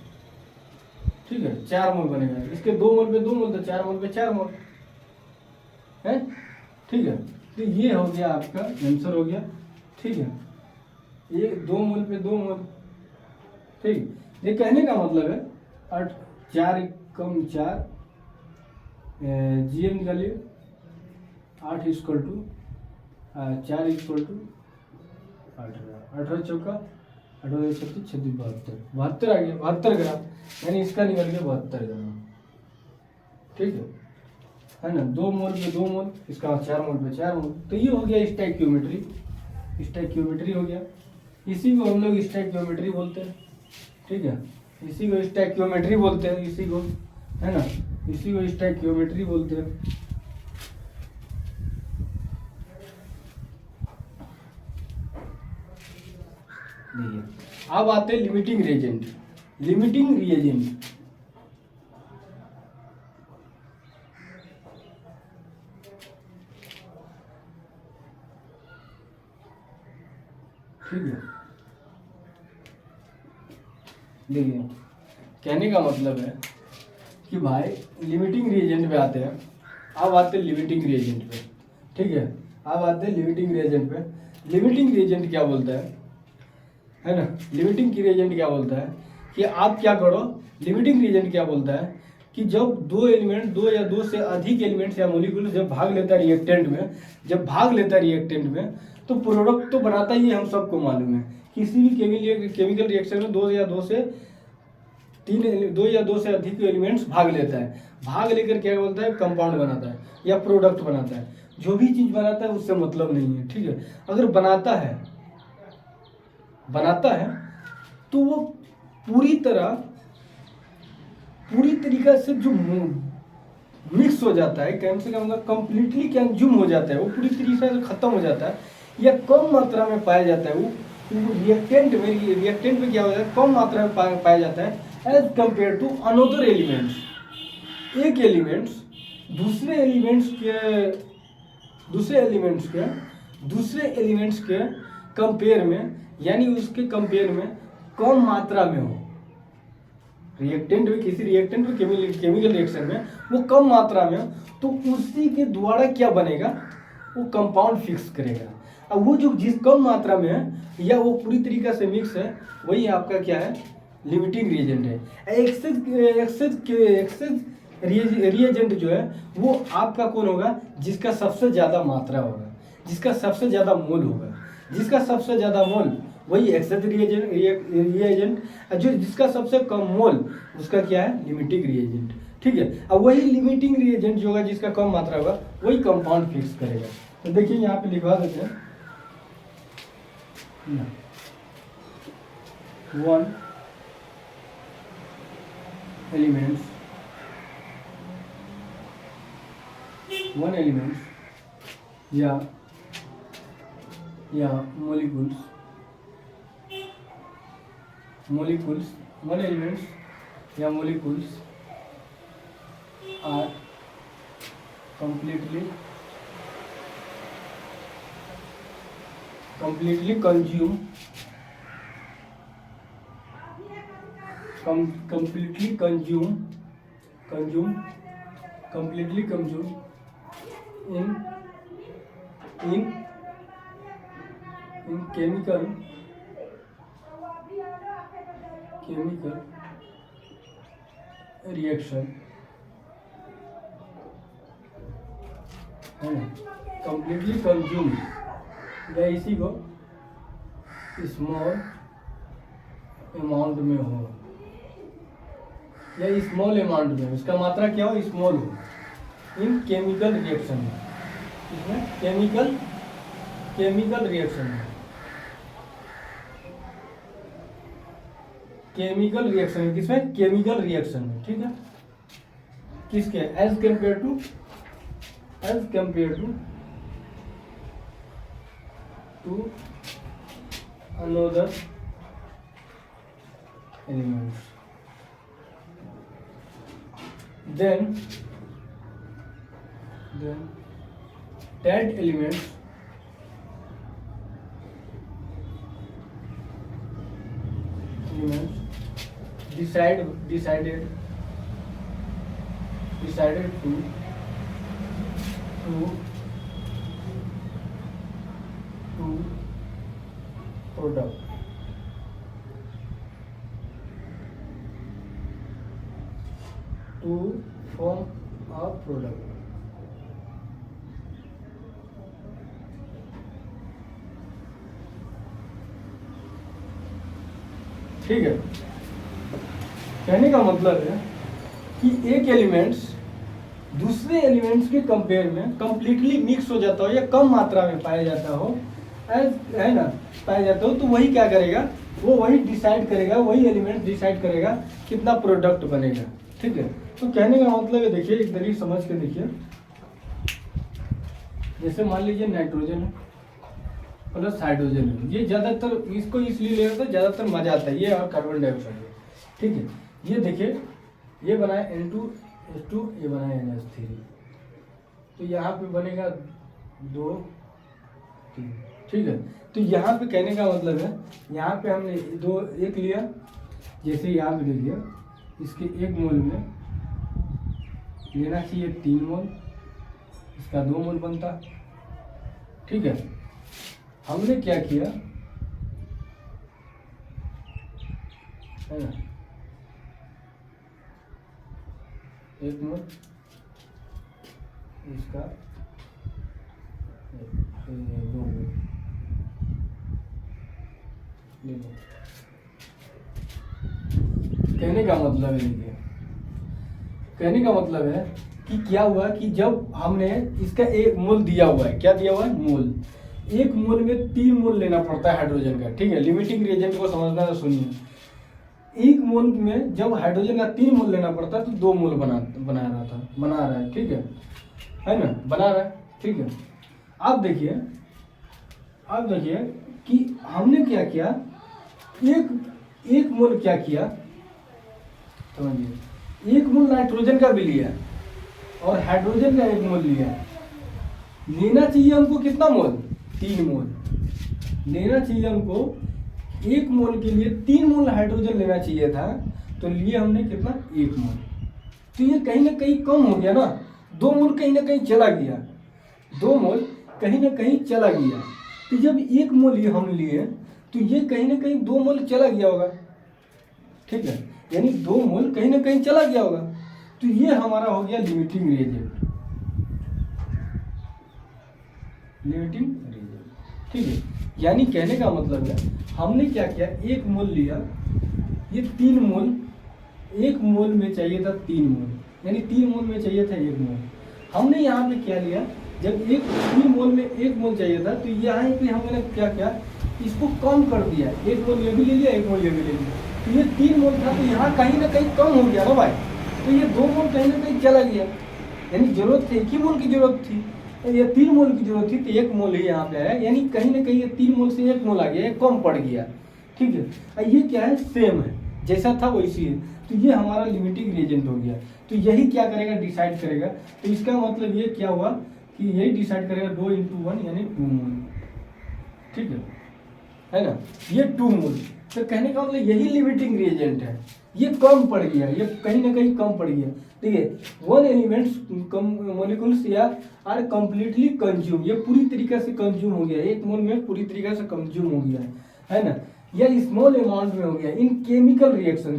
ठीक है, 4 मोल बनेगा, इसके 2 मोल पे 2 मोल, तो 4 मोल पे 4 मोल है, ठीक है। तो ये हो गया आपका आंसर हो गया, ठीक है, ये 2 मोल पे 2 मोल, ठीक। ये कहने का मतलब है 8 4 कम 4, जीएम निकालिए, 8 इक्वल टू 4 इक्वल टू 18, 18 चौका 18 36 36 72 आ गया, 72 ग्राम, यानी इसका निकल गया 72 ग्राम, ठीक है ना। 2 मोल पे 2 मोल, इसका 4 मोल पे 4 मोल, तो ये हो गया स्टोइकियोमेट्री, स्टोइकियोमेट्री हो गया, इसी को हम लोग स्टोइकियोमेट्री बोलते हैं, ठीक है, इसी को स्टोइकियोमेट्री बोलते हैं, इसी को, है ना, इसी को स्टोइकियोमेट्री बोलते हैं। देखिए अब आते हैं लिमिटिंग रिएजेंट, लिमिटिंग रिएजेंट, देखिए कहने का मतलब है कि भाई लिमिटिंग रिएजेंट पे आते हैं। अब आते हैं लिमिटिंग रिएजेंट पे, ठीक है। अब आते हैं लिमिटिंग रिएजेंट पे। लिमिटिंग रिएजेंट क्या बोलता है ना, लिमिटिंग रिएजेंट क्या बोलता है कि आप क्या करो, लिमिटिंग रिएजेंट क्या बोलता है कि जब दो एलिमेंट, दो या दो से अधिक एलिमेंट्स या मोलिक्यूल जब भाग लेता है रिएक्टेंट में, जब भाग लेता है रिएक्टेंट में, तो प्रोडक्ट तो बनाता ही है, हम सबको मालूम है। किसी भी केमिकल रिएक्शन में दो या दो से अधिक एलिमेंट्स भाग लेता है। भाग लेकर क्या बोलता है, कंपाउंड बनाता है या प्रोडक्ट बनाता है। जो भी चीज़ बनाता है उससे मतलब नहीं है, ठीक है। अगर बनाता है तो वो पूरी तरीका से जो मिक्स हो जाता है, कम से कम कंप्लीटली कंज्यूम हो जाता है, वो पूरी तरीके से खत्म हो जाता है या कम मात्रा में पाया जाता है। वो रिएक्टेंट में क्या हो जाता है, कम मात्रा में पाया जाता है as compare to another elements. एक एलिमेंट्स दूसरे एलिमेंट्स के कंपेयर में, यानी उसके कंपेयर में कम मात्रा में हो। रिएक्टेंट में, किसी रिएक्टेंट में, केमिकल रिएक्शन में वो कम मात्रा में हो, तो उसी के द्वारा क्या बनेगा, वो कंपाउंड फिक्स करेगा। अब वो जो जिस कम मात्रा में है या वो पूरी तरीके से मिक्स है, वही आपका क्या है, लिमिटिंग रिएजेंट है। एक्सेस रिएजेंट जो है वो आपका कौन होगा, जिसका सबसे ज़्यादा मात्रा होगा, जिसका सबसे ज़्यादा मोल होगा। जिसका सबसे ज़्यादा मोल वही एक्सेस रिएजेंट, जो जिसका सबसे कम मोल उसका क्या है, लिमिटिंग रिएजेंट, ठीक है। अब वही लिमिटिंग रिएजेंट जो होगा, जिसका कम मात्रा होगा, वही कंपाउंड फिक्स करेगा। तो देखिए यहाँ पे लिखवा देते हैं, 1 एलिमेंट्स या molecules, 1 elements या molecules are completely consume in chemical reaction, है ना, completely consume या इसी को स्मॉल अमाउंट में हो, या स्मॉल अमाउंट में, उसका मात्रा क्या हो, स्मॉल हो, इन केमिकल रिएक्शन में, इसमें केमिकल रिएक्शन में, किसमें, केमिकल रिएक्शन में, ठीक है। किसके, as compare to another elements, then that elements decided to product to form a product, ठीक है। कहने का मतलब है कि एक एलिमेंट्स दूसरे एलिमेंट्स के कंपेयर में कंप्लीटली मिक्स हो जाता हो या कम मात्रा में पाया जाता हो, है ना, पाया जाता हो, तो वही क्या करेगा, वो वही डिसाइड करेगा, वही एलिमेंट डिसाइड करेगा कितना प्रोडक्ट बनेगा, ठीक है। तो कहने का मतलब है, देखिए एक तरीके समझ के देखिए, जैसे मान लीजिए नाइट्रोजन है प्लस हाइड्रोजन है, ये ज़्यादातर इसको इसलिए ले तो ज़्यादातर मजा आता है, ये और कार्बन डाइऑक्साइड है, ठीक है। ये देखिए, ये बनाए N2H2, ये बनाए NH3, तो यहाँ पे बनेगा 2 3, ठीक है। तो यहाँ पे कहने का मतलब है, यहाँ पे हमने एक लिया जैसे यहाँ पे देखिए, इसके 1 मोल में लेना चाहिए 3 मोल, इसका 2 मोल बनता। ठीक है, हमने क्या किया है ना, 1 मोल इसका 2 मोल ले लो। कहने का मतलब है, देखिए कहने का मतलब है कि क्या हुआ कि जब हमने इसका 1 मोल दिया हुआ है, क्या दिया हुआ है, मोल, 1 मोल में 3 मोल लेना पड़ता है हाइड्रोजन का। ठीक है, लिमिटिंग रिएजेंट को समझना है, सुनिए। 1 मोल में जब हाइड्रोजन का 3 मोल लेना पड़ता है तो 2 मोल बना रहा है। ठीक है ना, बना रहा है। ठीक है, अब देखिए कि हमने क्या किया, एक मोल क्या किया, समझिए, 1 मोल नाइट्रोजन का भी लिया और हाइड्रोजन का 1 मोल लिया। लेना चाहिए हमको कितना मोल, 3 मोल लेना चाहिए हमको। 1 मोल के लिए 3 मोल हाइड्रोजन लेना चाहिए था, तो लिए हमने कितना, 1 मोल। तो ये कहीं ना कहीं कम हो गया ना, 2 मोल कहीं ना कहीं चला गया, 2 मोल कहीं ना कहीं चला गया। तो जब 1 मोल ये हम लिए तो ये कहीं ना कहीं 2 मोल चला गया होगा। ठीक है, यानी 2 मोल कहीं ना कहीं चला गया होगा। तो ये हमारा हो गया लिमिटिंग रिएजेंट, ठीक है। यानी कहने का मतलब है हमने क्या किया, 1 मोल लिया, ये 3 मोल, 1 मोल में चाहिए था 3 मोल, यानी 3 मोल में चाहिए था 1 मोल। हमने यहाँ पे क्या लिया, जब 3 मोल में 1 मोल चाहिए था, तो यहाँ पे हमने क्या किया, इसको कम कर दिया, 1 मोल ये भी ले लिया, 1 मोल ये भी ले लिया। तो ये 3 मोल था, तो यहाँ कहीं ना कहीं कम हो गया ना भाई, तो ये 2 मोल कहीं ना कहीं चला गया। यानी जरूरत थी 1 ही मोल की जरूरत थी, ये 3 मोल की जरूरत थी, तो 1 मोल ही यहाँ पे आया। यानी कहीं ना कहीं ये 3 मोल से 1 मोल आ गया, ये कम पड़ गया। ठीक है, ये क्या है, सेम है, जैसा था वैसी है। तो ये हमारा लिमिटिंग रिएजेंट हो गया। तो यही क्या करेगा, डिसाइड करेगा। तो इसका मतलब ये क्या हुआ कि यही डिसाइड करेगा 2 × 1 यानी 2 मोल। ठीक है ना, ये 2 मोल। तो कहने का मतलब यही लिमिटिंग रिएजेंट है, ये कम पड़ गया, ये कहीं ना कहीं कम पड़ गया। देखिए, 1 एलिमेंट्स मॉलिक्यूल्स या आर कंप्लीटली कंज्यूम, ये पूरी तरीके से कंज्यूम हो गया, 1 मोल में पूरी तरीके से कंज्यूम हो गया है ना, या स्मॉल अमाउंट में हो गया इन केमिकल रिएक्शन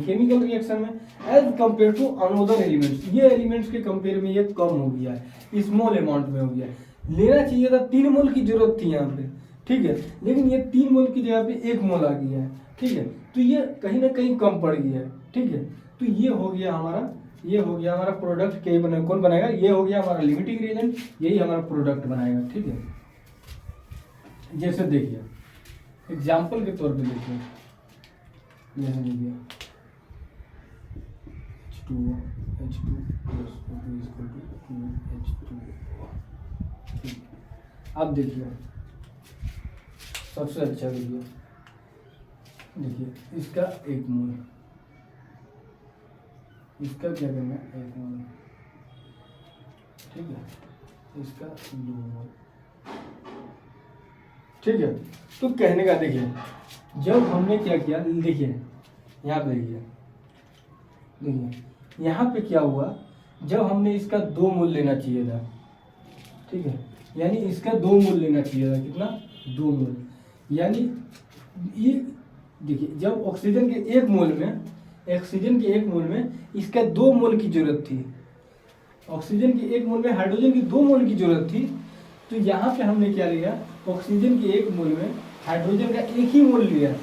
में as compare to another elements, ये एलिमेंट्स के कंपेयर में ये कम हो गया है, स्मॉल अमाउंट में हो गया। लेना चाहिए था 3 मोल की जरूरत थी यहाँ पे। ठीक है, लेकिन ये 3 मोल की जगह पे 1 मोल आ गया है। ठीक है, तो ये कहीं ना कहीं कम पड़ गया है। ठीक है, तो ये हो गया हमारा प्रोडक्ट। कौन बनाएगा, ये हो गया हमारा लिमिटिंग रिएजेंट, यही हमारा प्रोडक्ट बनाएगा। ठीक है, जैसे देखिए एग्जाम्पल के तौर पे देखिए, जैसे देखिए H2O H2 + O2 = 2H2। अब देखिए सबसे अच्छा देखिए इसका 1 मोल, इसका क्या करना है, 1 मोल। ठीक है, इसका 2 मोल। ठीक है, तो कहने का देखिए, जब हमने क्या किया, देखिए यहाँ पे देखिए यहाँ पे क्या हुआ, जब हमने इसका 2 मोल लेना चाहिए था। ठीक है, यानी इसका 2 मोल लेना चाहिए था, कितना, 2 मोल। यानी ये देखिए, जब ऑक्सीजन के 1 मोल में इसका 2 मोल की जरूरत थी, ऑक्सीजन के 1 मोल में हाइड्रोजन की 2 मोल की जरूरत थी। तो यहाँ पे हमने क्या लिया, ऑक्सीजन के 1 मोल में हाइड्रोजन का 1 ही मोल लिया।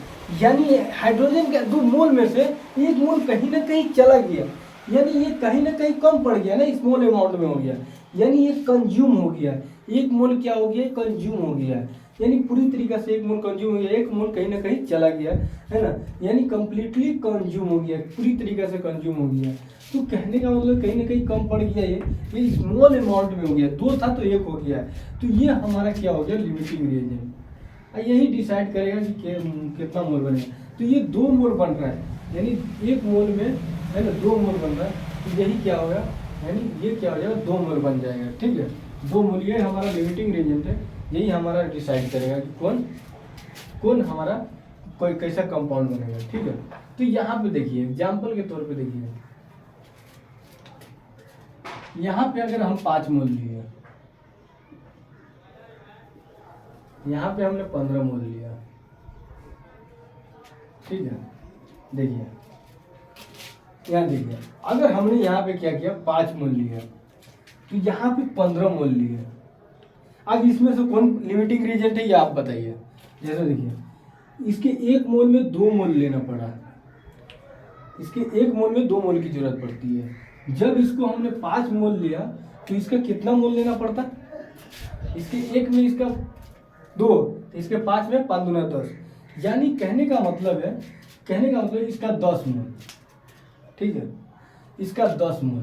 यानी हाइड्रोजन के 2 मोल में से 1 मोल कहीं ना कहीं चला गया, यानी ये कहीं ना कहीं कम पड़ गया ना, स्मॉल अमाउंट में हो गया, यानी ये कंज्यूम हो गया। 1 मोल क्या हो गया, कंज्यूम हो गया, यानी पूरी तरीके से 1 मोल कंज्यूम हो गया, 1 मोल कहीं ना कहीं चला गया, है ना, यानी कंप्लीटली कंज्यूम हो गया, पूरी तरीके से कंज्यूम हो गया। तो कहने का मतलब कहीं ना कहीं कम पड़ गया, ये स्मॉल अमाउंट में हो गया, 2 था तो 1 हो गया। तो ये हमारा क्या हो गया, लिमिटिंग रिएजेंट। यही डिसाइड करेगा कि कितना मोल बनेगा। तो ये 2 मोल बन रहा है, यानी 1 मोल में, है ना, 2 मोल बन रहा है। तो यही क्या होगा, यानी ये क्या हो जाएगा, 2 मोल बन जाएगा। ठीक है, 2 मोल, ये हमारा लिमिटिंग रिएजेंट है, यही हमारा डिसाइड करेगा कि कौन हमारा कोई कैसा कंपाउंड बनेगा, ठीक है। तो यहाँ पे देखिए एग्जाम्पल के तौर पे देखिए, यहाँ पे अगर हम 5 मोल लिए, यहाँ पे हमने 15 मोल लिया, ठीक है। देखिए यहाँ देखिए, अगर हमने यहाँ पे क्या किया 5 मोल लिया, तो यहाँ पे 15 मोल लिए। अब इसमें से कौन लिमिटिंग रिएजेंट है ये आप बताइए। जैसे देखिए इसके 1 मोल में 2 मोल लेना पड़ा, इसके 1 मोल में 2 मोल की जरूरत पड़ती है। जब इसको हमने 5 मोल लिया तो इसका कितना मोल लेना पड़ता, इसके 1 में इसका 2, तो इसके 5 में 5 दूना 10, यानी कहने का मतलब इसका 10 मोल, ठीक है, इसका 10 मोल।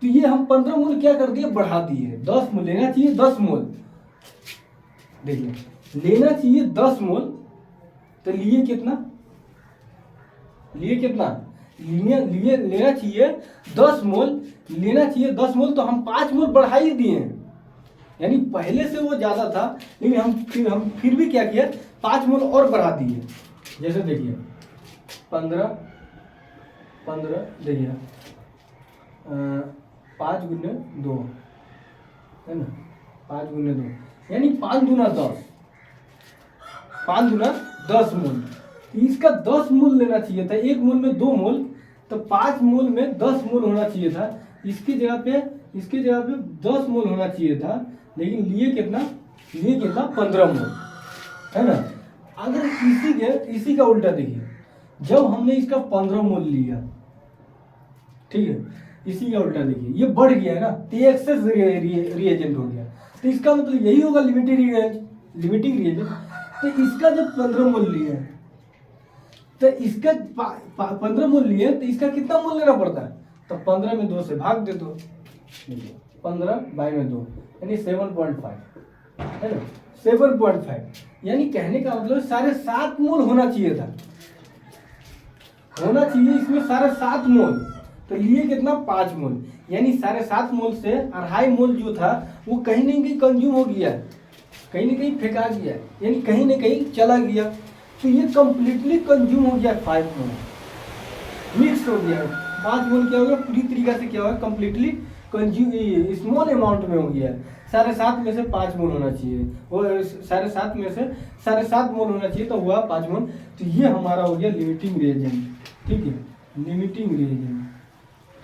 तो ये हम 15 मोल क्या कर दिए, बढ़ा दिए। 10 मोल लेना चाहिए, 10 मोल, देखिए लेना चाहिए 10 मोल, तो लिए कितना, लेना चाहिए 10 मोल, तो हम 5 मोल बढ़ा ही दिए, यानी पहले से वो ज़्यादा था, लेकिन हम फिर भी क्या किया, 5 मोल और बढ़ा दिए। जैसे देखिए 15 देखिए 5 गुने 2 है ना, 5 गुने 2 यानी 5 दूना 10, 5 दूना 10 मोल। इसका 10 मोल लेना चाहिए था, 1 मोल में 2 मोल, तो 5 मोल में 10 मोल होना चाहिए था। इसकी जगह पे 10 मोल होना चाहिए था, लेकिन लिए कितना 15 मोल, है ना। अगर इसी का उल्टा देखिए, जब हमने इसका 15 मोल लिया, ठीक है, इसी का उल्टा देखिए ये बढ़ गया है ना, तो ये एक्सेस रिएजेंट हो गया। तो इसका मतलब यही होगा लिमिटिंग रिएजेंट। तो इसका जब 15 मोल लिया, तो इसका 15 मोल लिए, तो इसका कितना मोल लेना पड़ता है, तो 15 में 2 से भाग दे दो, 15/2 यानी 7.5, है ना, 7.5। यानी कहने का मतलब 7.5 मोल होना चाहिए इसमें 7.5 मोल, तो लिए कितना 5 मोल, यानी 7.5 मोल से 2.5 मोल जो था वो कहीं ना कहीं कंज्यूम हो गया, कहीं ना कहीं फेंका गया, यानी कहीं ना कहीं चला गया। तो ये कंप्लीटली कंज्यूम हो गया, 5 मोल मिक्स हो गया। 5 मोल क्या हो गया, पूरी तरीका से क्या हुआ, कंप्लीटली कंज्यूम स्मॉल अमाउंट में हो गया। 7.5 में से 5 मोल होना चाहिए, वो 7.5 में से 7.5 मोल होना चाहिए, तो हुआ 5 मोल। तो ये हमारा हो गया लिमिटिंग रिएजेंट, ठीक है, लिमिटिंग रिएजेंट,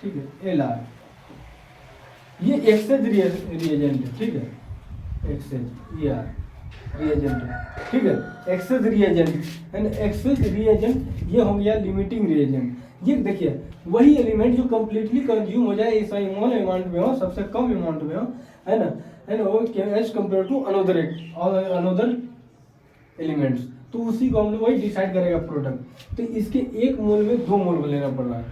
ठीक है, LR। ये एक्सेज रिएजेंट है, ठीक है, एक्सेज ER रिएजेंट है, ठीक है, excess reagent and excess reagent ये हो गया लिमिटिंग रिएजेंट। ये देखिए वही एलिमेंट जो कंप्लीटली कंज्यूम हो जाए, स्मॉल अमाउंट में हो, सबसे कम अमाउंट में हो, है ना, as compare to another elements, तो उसी को हम लोग वही डिसाइड करेगा प्रोडक्ट। तो इसके 1 मोल में 2 मोल लेना पड़ रहा है,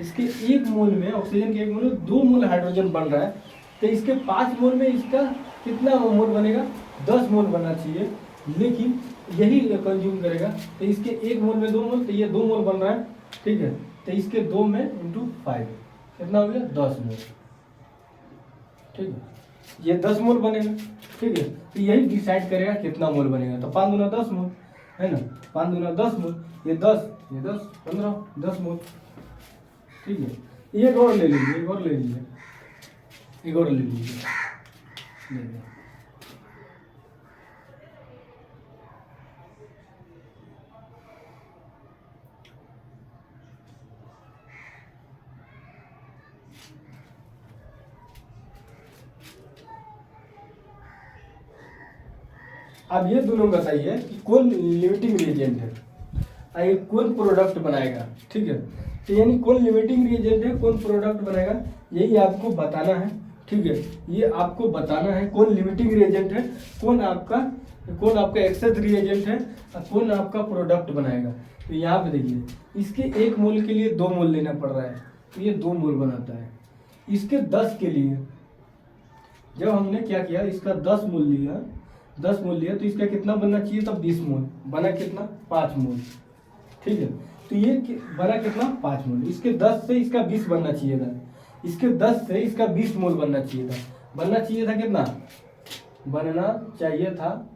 इसके 1 मोल में ऑक्सीजन के 1 मोल में 2 मोल हाइड्रोजन बन रहा है, तो इसके 5 मोल में इसका कितना मोल बनेगा, 10 मोल बनना चाहिए, लेकिन यही कंज्यूम करेगा। तो इसके 1 मोल में 2 मोल, तो ये 2 मोल बन रहा है, ठीक है, तो इसके 2 में इंटू 5 कितना हो गया, 10 मोल, ठीक है, ये 10 मोल बनेगा, ठीक है। तो यही डिसाइड करेगा कितना मोल बनेगा, तो 5 दूना 10 मोल, है ना, 5 दूना 10 मोल, ये 10 15 10 मोल, ठीक है। एक और ले लीजिए, एक और ले लीजिए। अब ये दोनों बताइए कि कौन लिमिटिंग रिएजेंट है, आइए कौन प्रोडक्ट बनाएगा, ठीक है। तो यानी कौन लिमिटिंग रिएजेंट है, कौन प्रोडक्ट बनाएगा, यही आपको बताना है, ठीक है। ये आपको बताना है कौन लिमिटिंग रिएजेंट है, कौन आपका एक्सेस रिएजेंट है, और कौन आपका प्रोडक्ट बनाएगा। तो यहाँ पे देखिए इसके 1 मोल के लिए 2 मोल लेना पड़ रहा है, तो ये 2 मोल बनाता है। इसके 10 के लिए जब हमने क्या किया, इसका 10 मोल लिया, तो इसका कितना बनना चाहिए, तब 20 मोल बना, कितना 5 मोल, ठीक है। तो ये बना कितना 5 मोल, इसके 10 से इसका 20 बनना चाहिए था, इसके 10 से इसका 20 मोल बनना चाहिए था, कितना बनना चाहिए था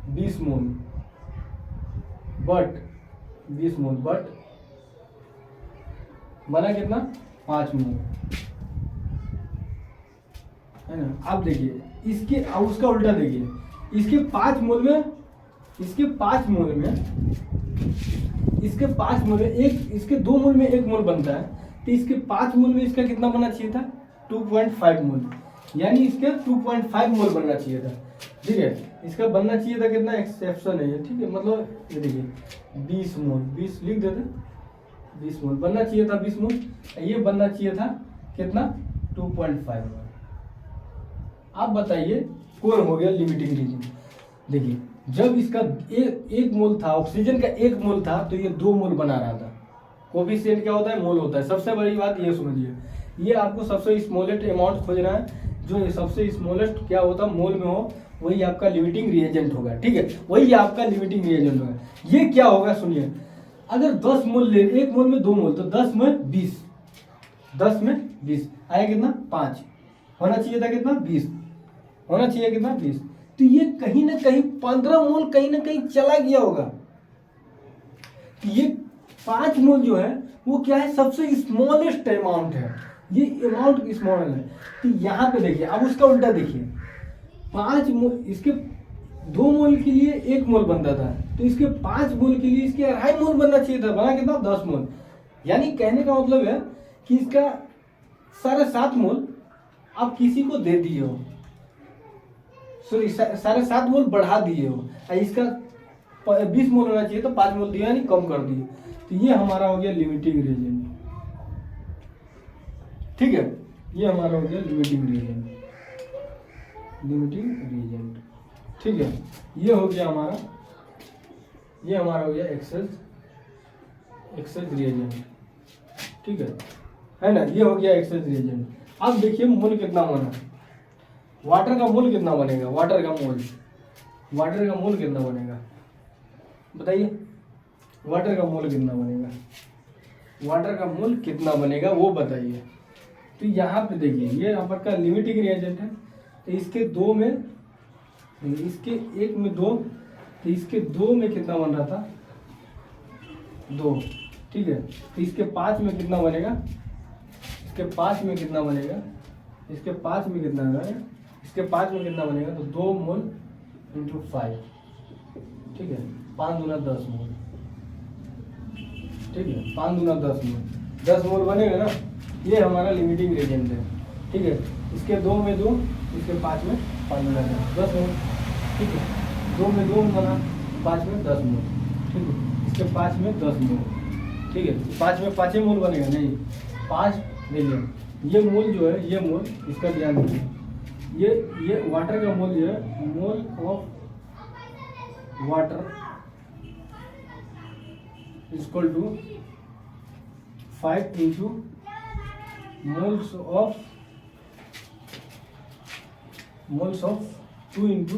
20 मोल, बट 20 मोल बट बना कितना 5 मोल, है ना। आप देखिए इसके अब उसका उल्टा देखिए, इसके 5 मोल में इसके 5 मोल में एक, इसके 2 मोल में 1 मोल बनता है, तो इसके 5 मोल में इसका कितना बनना चाहिए था 2.5 मोल, यानी इसका 2.5 मोल बनना चाहिए था। ठीक है, इसका बनना चाहिए था कितना, एक्सेप्शन है ये, ठीक है, मतलब ये देखिए 20 मोल, 20 लिख देते, 20 मोल बनना चाहिए था, 20 मोल, ये बनना चाहिए था कितना 2.5 मोल। आप बताइए कौन हो गया लिमिटिंग रीजन। देखिए जब इसका एक मोल था, ऑक्सीजन का 1 मोल था, तो ये 2 मोल बना रहा था। कोफिशिएंट क्या होता है, मोल होता है। सबसे बड़ी बात ये समझिए, ये आपको सबसे स्मॉलेस्ट अमाउंट खोजना है, जो सबसे स्मॉलेस्ट क्या होता है मोल में हो, वही आपका लिमिटिंग रिएजेंट होगा। ठीक है, वही आपका लिमिटिंग रिएजेंट होगा। ये क्या होगा सुनिए, अगर 10 मोल ले, 1 मोल में 2 मोल, तो 10 में 20, 10 में 20 आया कितना 5, होना चाहिए था कितना 20, होना चाहिए कितना 20, तो ये कहीं ना कहीं 15 मोल कहीं ना कहीं चला गया होगा। ये 5 मोल जो है वो क्या है, सबसे स्मॉलेस्ट अमाउंट है, ये अमाउंट स्मॉल है। तो यहाँ पे देखिए, अब उसका उल्टा देखिए, 5 मोल, इसके 2 मोल के लिए 1 मोल बनता था, तो इसके 5 मोल के लिए इसके 2.5 मोल बनना चाहिए था, बना कितना 10 मोल। यानी कहने का मतलब है कि इसका 7.5 मोल आप किसी को दे दिए हो, सॉरी 7.5 मोल बढ़ा दिए हो, इसका 20 मोल होना चाहिए तो 5 मोल दिया, यानी कम कर दिए, तो ये हमारा हो गया लिमिटिंग रिएजेंट। ठीक है, ये हमारा हो गया लिमिटिंग रिएजेंट, लिमिटिंग रिएजेंट। ठीक है, ये हो गया हमारा, ये हमारा हो गया एक्सेस रिएजेंट। ठीक है ना, ये हो गया एक्सेस रिएजेंट। अब देखिए मोल कितना बना, वाटर का मोल कितना बनेगा, वाटर का मोल कितना बनेगा बताइए, वाटर का मोल कितना बनेगा, वाटर का मोल कितना बनेगा वो बताइए। तो यहाँ पे देखिए ये आपका लिमिटिंग रिएजेंट है, तो इसके 2 में, इसके 1 में 2, तो इसके 2 में कितना बन रहा था 2। ठीक है, तो इसके 5 में कितना बनेगा, इसके 5 में कितना बनेगा, इसके 5 में कितना बनेगा, इसके 5 में कितना बनेगा, तो 2 मोल इंटू 5। ठीक है, 5 दूना 10 मोल। ठीक है, 5 दूना 10 मोल, 10 मोल बनेगा ना, ये हमारा लिमिटिंग रिएजेंट है। ठीक है, इसके 2 में 2, इसके 5 में 5 दूना 10 मोल। ठीक है, 2 में 2 बना, 5 में 10 मोल। ठीक है, इसके 5 में 10 मोल। ठीक है, 5 में 5 मोल बनेगा नहीं, 5 देखिए ये मोल जो है, ये मोल इसका ध्यान रखिए, ये वाटर का मोल जो है, mole of water equal to 5 into moles of 2 into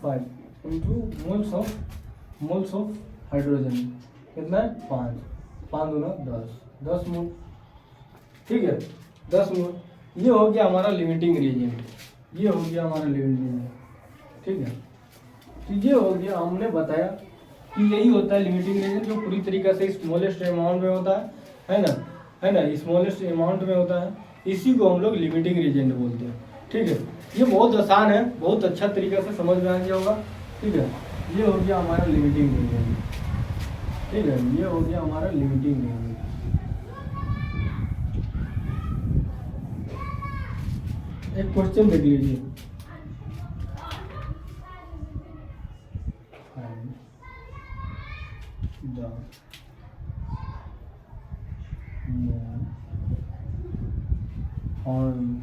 5 into moles of hydrogen, कितना है 5, 5 दूना 10 मोल। ठीक है, 10 मोल, ये हो गया हमारा लिमिटिंग रिएजेंट, ये हो गया हमारा लिमिटिंग रिएजेंट। ठीक है, तो ये हो गया, हमने बताया कि यही होता है लिमिटिंग रिएजेंट, जो पूरी तरीके से स्मॉलेस्ट अमाउंट में होता है ना, स्मॉलेस्ट अमाउंट में होता है, इसी को हम लोग लिमिटिंग रिएजेंट बोलते हैं। ठीक है, ये बहुत आसान है, बहुत अच्छा तरीके से समझ में आ गया होगा। ठीक है, ये हो गया हमारा लिमिटिंग रिएजेंट। ठीक है, ये हो गया हमारा लिमिटिंग रिएजेंट। एक क्वेश्चन देख लीजिए,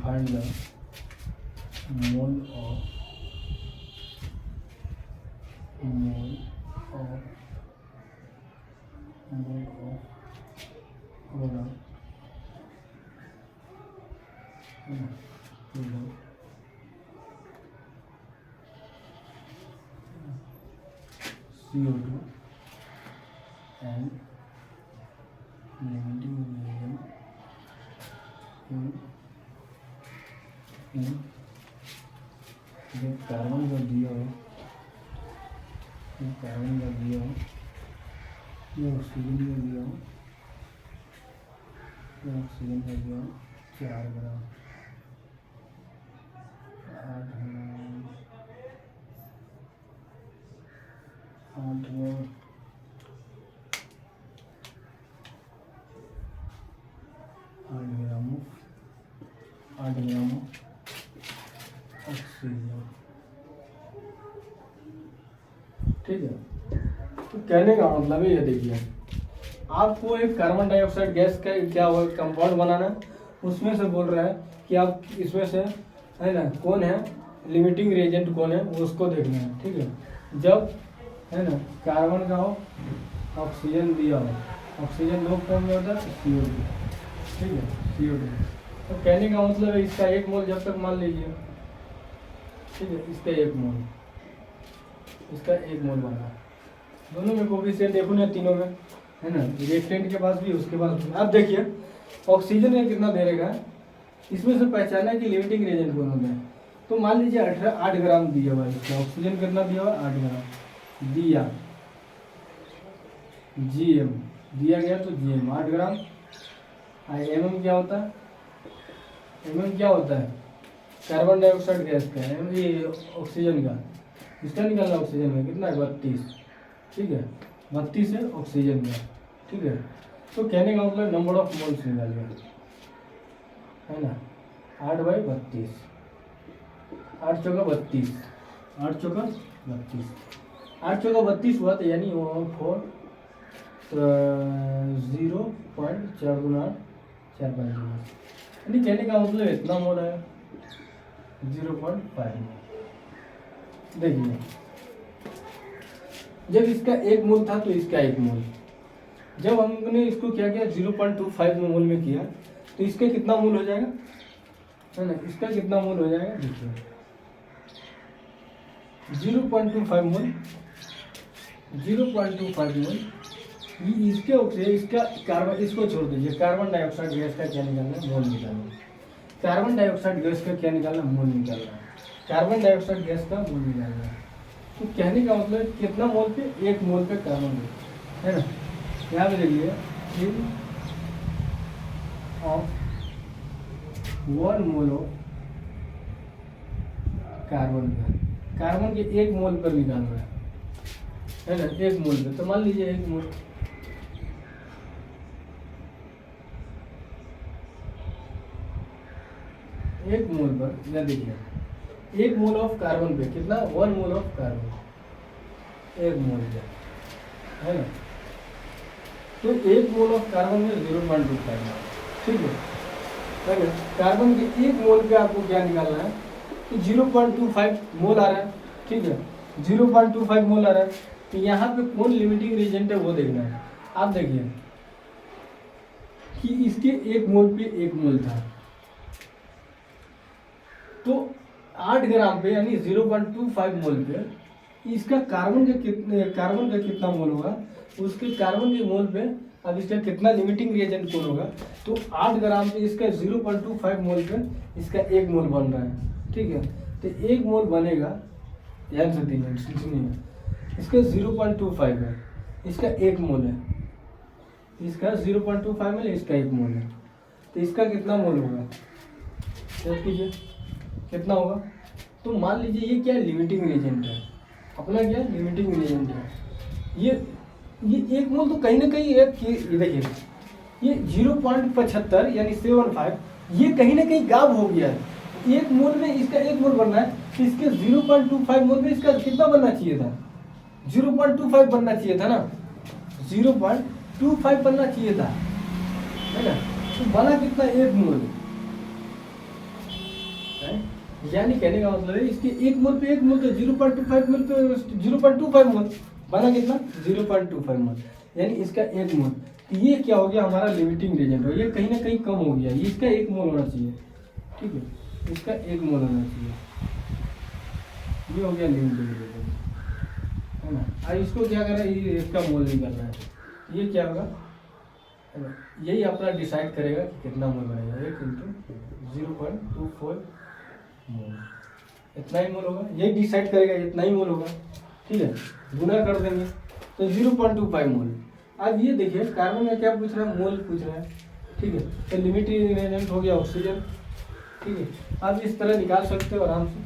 find the mole of CO2 and limiting reagent in ये कार्बन का दिया हो, ये कार्बन का दिया हो, ये ऑक्सीजन का दिया हो, ये ऑक्सीजन का दिया हो 4 ग्राम, 8 ग्राम, 8 ग्राम, 8 ग्राम ऑक्सीजन। ठीक है, तो कहने का मतलब है ये देखिए, आपको एक कार्बन डाइऑक्साइड गैस का क्या हो कंपाउंड बनाना है, उसमें से बोल रहा है कि आप इसमें से है ना कौन है लिमिटिंग रिएजेंट कौन है उसको देखना है। ठीक है, जब है ना कार्बन का हो, ऑक्सीजन दिया हो, ऑक्सीजन दो फॉर्म में होता है CO2। ठीक है, CO2। तो कहने का मतलब है इसका 1 मोल जब तक मान लीजिए, ठीक है, इसका 1 मोल, इसका 1 मोल बना, दोनों में कोफिशिएंट देखो ना, तीनों में है ना, रिएक्टेंट के पास भी उसके पास भी। अब देखिए ऑक्सीजन में कितना दे रहेगा, इसमें से पहचाना है कि लिमिटिंग रिएजेंट कौन होता है। तो मान लीजिए 8 ग्राम दिया हुआ है इसका, ऑक्सीजन कितना दिया हुआ है 8 ग्राम दिया, GM दिया गया तो GM 8 ग्राम। MM क्या होता है, MM क्या होता है कार्बन डाइऑक्साइड गैस का, ये ऑक्सीजन का, इसका निकालना ऑक्सीजन का कितना है 32। ठीक है, 32 है ऑक्सीजन का। ठीक है, तो कहने का मतलब नंबर ऑफ मोल्स निकालिए, है ना, 8/32, 8 चौका 32, 8 चौका 32, 8 चौका 32 हुआ तो यानी 4 0.4 गुना 4 5, यानी कहने का मतलब इतना मोल है 0.5 मोल। देखिए जब इसका 1 मोल था तो इसका 1 मोल, जब हमने इसको क्या किया 0.25 मोल में किया तो इसका कितना मोल हो जाएगा, है ना, इसका कितना मोल हो जाएगा देखिए 0.25 मोल, 0.25 मोल। ये इसके ऑक्सीजन, इसका कार्बन, इसको छोड़ दीजिए, कार्बन डाइऑक्साइड गैस का क्या निकालना है, मोल निकालना है। कार्बन डाइऑक्साइड गैस का क्या निकालना है, मोल निकालना है। कार्बन डाइऑक्साइड गैस का मोल निकालना है। तो कहने का मतलब कितना मोल पे, 1 मोल पे कार्बन है ना। यहाँ पे देखिए इन ऑफ 1 मोल ऑफ कार्बन का, कार्बन के 1 मोल पर निकालना है ना, 1 मोल पे। तो मान लीजिए 1 मोल, 1 मोल पर यह देखिए 1 मोल ऑफ कार्बन पे कितना, 1 मोल ऑफ कार्बन, 1 मोल पे है ना। तो 1 मोल ऑफ कार्बन में 0.25। ठीक है, कार्बन के 1 मोल पे आपको क्या निकालना है, तो 0.25 मोल आ रहा है। ठीक है, 0.25 मोल आ रहा है, तो यहाँ पे कौन लिमिटिंग रिएजेंट है वो देखना है। आप देखिए कि इसके 1 मोल पे 1 मोल था, तो 8 ग्राम पे यानी 0.25 मोल पे इसका कार्बन का कितना मोल होगा, उसके कार्बन के मोल पे अब इसका कितना लिमिटिंग रिएजेंट कौन होगा, तो 8 ग्राम पे इसका 0.25 मोल पे इसका 1 मोल बन रहा है। ठीक है, तो 1 मोल बनेगा, ध्यान से सुनिए, इसका 0.25 है, इसका 1 मोल है, इसका 0.25 है, इसका 1 मोल है, तो इसका कितना मोल होगा, चेक कीजिए कितना होगा। तो मान लीजिए ये क्या लिमिटिंग रिएजेंट है, अपना क्या लिमिटिंग रिएजेंट है, ये 1 मोल तो कहीं ना कहीं ये देखिए ये 0.75 यानी 75 ये कहीं ना कहीं गायब हो गया है। 1 मोल में इसका 1 मोल बनना है, तो इसके 0.25 मोल में इसका कितना बनना चाहिए था, 0.25 बनना चाहिए था ना, 0.25 बनना चाहिए था, है ना। तो बना कितना, 1 मोल, यानी कहने का मतलब है इसके 1 मोल पे 1 मोल, तो 0.25 मोल पे 0.25 मोल बना कितना, 0.25 मोल, यानी इसका 1 मोल। तो ये क्या हो गया हमारा लिमिटिंग रिएजेंट, ये कहीं ना कहीं कम हो गया, ये इसका 1 मोल होना चाहिए। ठीक है, इसका 1 मोल होना चाहिए, ये हो गया लिमिटिंग रिएजेंट, है ना। अब इसको क्या करना है, ये इसका मोल निकालना है, ये क्या होगा, है ना, यही अपना डिसाइड करेगा कि कितना मोल बनेगा, 1 × 0.25 मोल। इतना ही मोल होगा, यही डिसाइड करेगा इतना ही मोल होगा। ठीक है, गुना कर देंगे तो 0.25 मोल। अब ये देखिए कार्बन में क्या पूछ रहा है, मोल पूछ रहा है। ठीक है, तो लिमिटिंग रिएजेंट हो गया ऑक्सीजन। ठीक है, आप इस तरह निकाल सकते हो आराम से।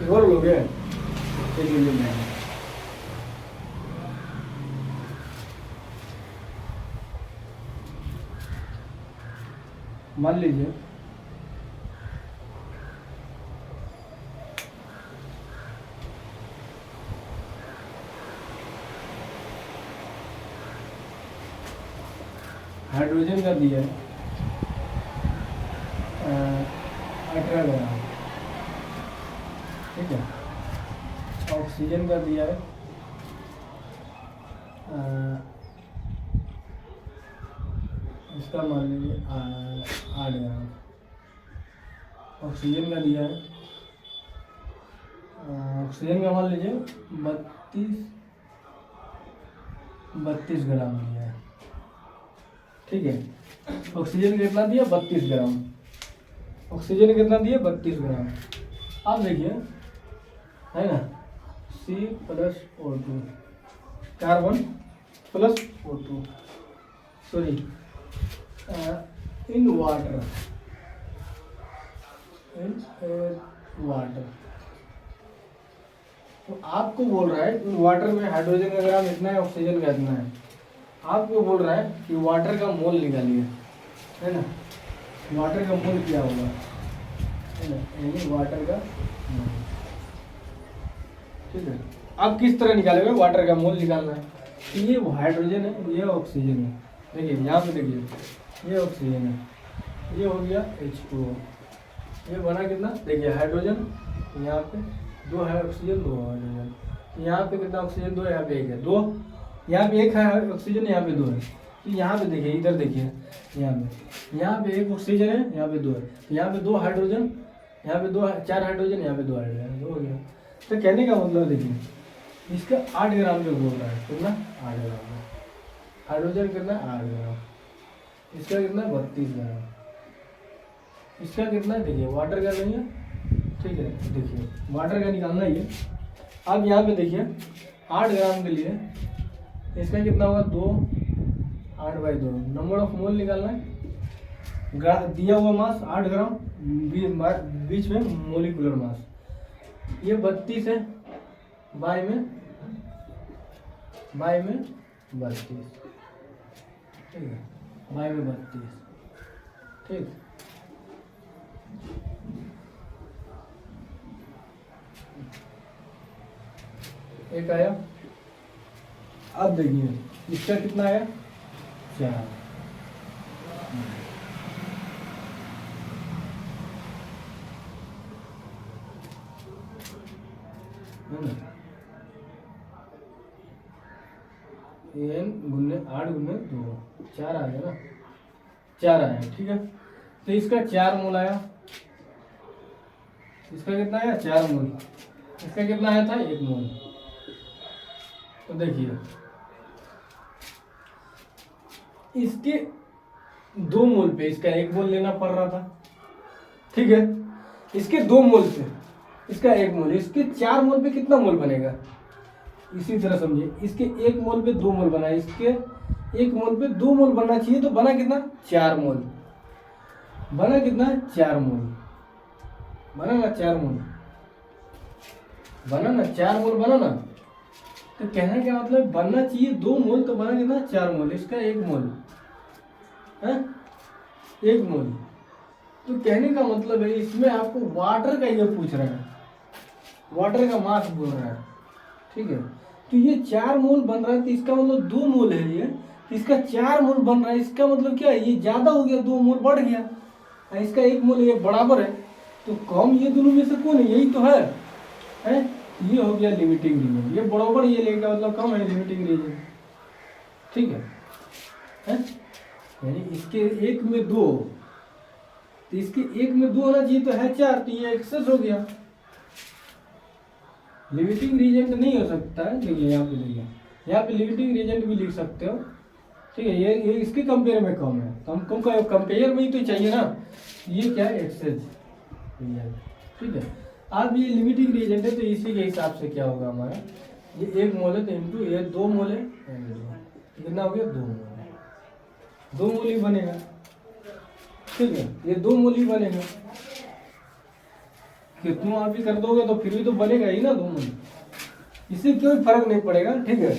और लोग हैं एक मिनट में मान लीजिए हाइड्रोजन का दिया है 18 ग्राम। ठीक है, ऑक्सीजन का दिया है इसका मान लीजिए 8 ग्राम। ऑक्सीजन का दिया है ऑक्सीजन का मान लीजिए 32 ग्राम दिया है। ठीक है, ऑक्सीजन कितना दिया 32 ग्राम। ऑक्सीजन कितना दिया 32 ग्राम। आप देखिए है ना, C+O2 carbon plus O2 sorry in water तो आपको बोल रहा है वाटर में हाइड्रोजन का ग्राम इतना है, ऑक्सीजन का इतना है। आपको बोल रहा है कि वाटर का मोल निकालिए, है ना। वाटर का मोल क्या होगा, है ना, यानी वाटर का मोल। ठीक है, आप किस तरह निकालेंगे, वाटर का मोल निकालना है। तो ये हाइड्रोजन है, ये ऑक्सीजन है। देखिए यहाँ पे देखिए ये ऑक्सीजन है, ये हो गया H2O। ये बना कितना, देखिए हाइड्रोजन यहाँ पे 2 है, ऑक्सीजन 2 हाइड्रोजन। यहाँ पे कितना ऑक्सीजन 2 है, यहाँ पे 1 है, 2 यहाँ पे 1 है ऑक्सीजन, यहाँ पे 2 है। तो यहाँ पे देखिए, इधर देखिए यहाँ पे 1 ऑक्सीजन है, यहाँ पे 2 है, यहाँ पे 2 हाइड्रोजन, यहाँ पे 2 4 हाइड्रोजन, यहाँ पे 2 हाइड्रोजन, 2 हो गया। तो कहने का मतलब देखिए इसका 8 ग्राम पे बोल रहा है, कितना 8 ग्राम में। हाइड्रोजन कितना 8 ग्राम, इसका कितना 32 ग्राम, इसका कितना देखिए वाटर का नहीं है। ठीक है, देखिए वाटर का निकालना ही है। अब यहाँ पे देखिए 8 ग्राम के लिए इसका कितना होगा 2, 8/2 नंबर ऑफ मोल निकालना है। दिया हुआ मास 8 ग्राम, बीच में मोलिकुलर मास ये 32 है, बाय में 32। ठीक है, बाय में 32। ठीक, एक आया। अब देखिए इसका कितना आया 4। n गुने 8 गुने 2 4 आ गया ना, 4 आया। ठीक है, तो इसका 4 मोल आया। इसका कितना आया 4 मोल, इसका कितना आया था 1 मोल। तो देखिए इसके 2 मोल पे इसका 1 मोल लेना पड़ रहा था। ठीक है, इसके 2 मोल पे इसका 1 मोल, इसके 4 मोल पे कितना मोल बनेगा, इसी तरह समझिए। इसके 1 मोल पे 2 मोल बना, इसके 1 मोल पे 2 मोल बनना चाहिए, तो बना कितना 4 मोल। बना कितना 4 मोल, बना ना 4 मोल, बना ना 4 मोल, बना ना। तो कहने का मतलब बनना चाहिए 2 मोल, तो बना कितना 4 मोल। इसका 1 मोल है, 1 मोल। तो कहने का मतलब है इसमें आपको वाटर का ये पूछ रहा है, वाटर का मास बोल रहा है। ठीक है, तो ये 4 मोल बन रहा है, तो इसका मतलब 2 मोल है ये, इसका 4 मोल बन रहा है। इसका मतलब क्या है, ये ज्यादा हो गया, 2 मोल बढ़ गया, इसका 1 मोल ये बराबर है। तो कम ये दोनों में से कौन है, यही तो है। ये हो गया लिमिटिंग रीजन, ये बराबर ये लेगा मतलब कम है लिमिटिंग रीजन। ठीक है, यानी इसके 1 में 2, तो इसके 1 में 2 होना चाहिए, तो है 4, तो ये एक्सेस हो गया। लिमिटिंग रीजेंट नहीं हो सकता है। देखिए यहाँ पे, देखिए यहाँ पे लिमिटिंग रीजेंट भी लिख सकते हो, ठीक है। ये इसके कंपेयर में कम है, तो हमको कंपेयर में ही तो चाहिए ना। ये क्या है, एक्सेस रीजेंट, ठीक है। अब ये लिमिटिंग रीजेंट है, तो इसी के हिसाब से क्या होगा हमारा, ये 1 मोल है तो इनटू ये 2 मोल है, कितना हो गया, 2 मोल, 2 मोल ही बनेगा, ठीक है। ये 2 मोल ही बनेगा, कितनों आप भी कर दोगे तो फिर भी तो बनेगा ही ना 2 मोल, इससे कोई फर्क नहीं पड़ेगा, ठीक है।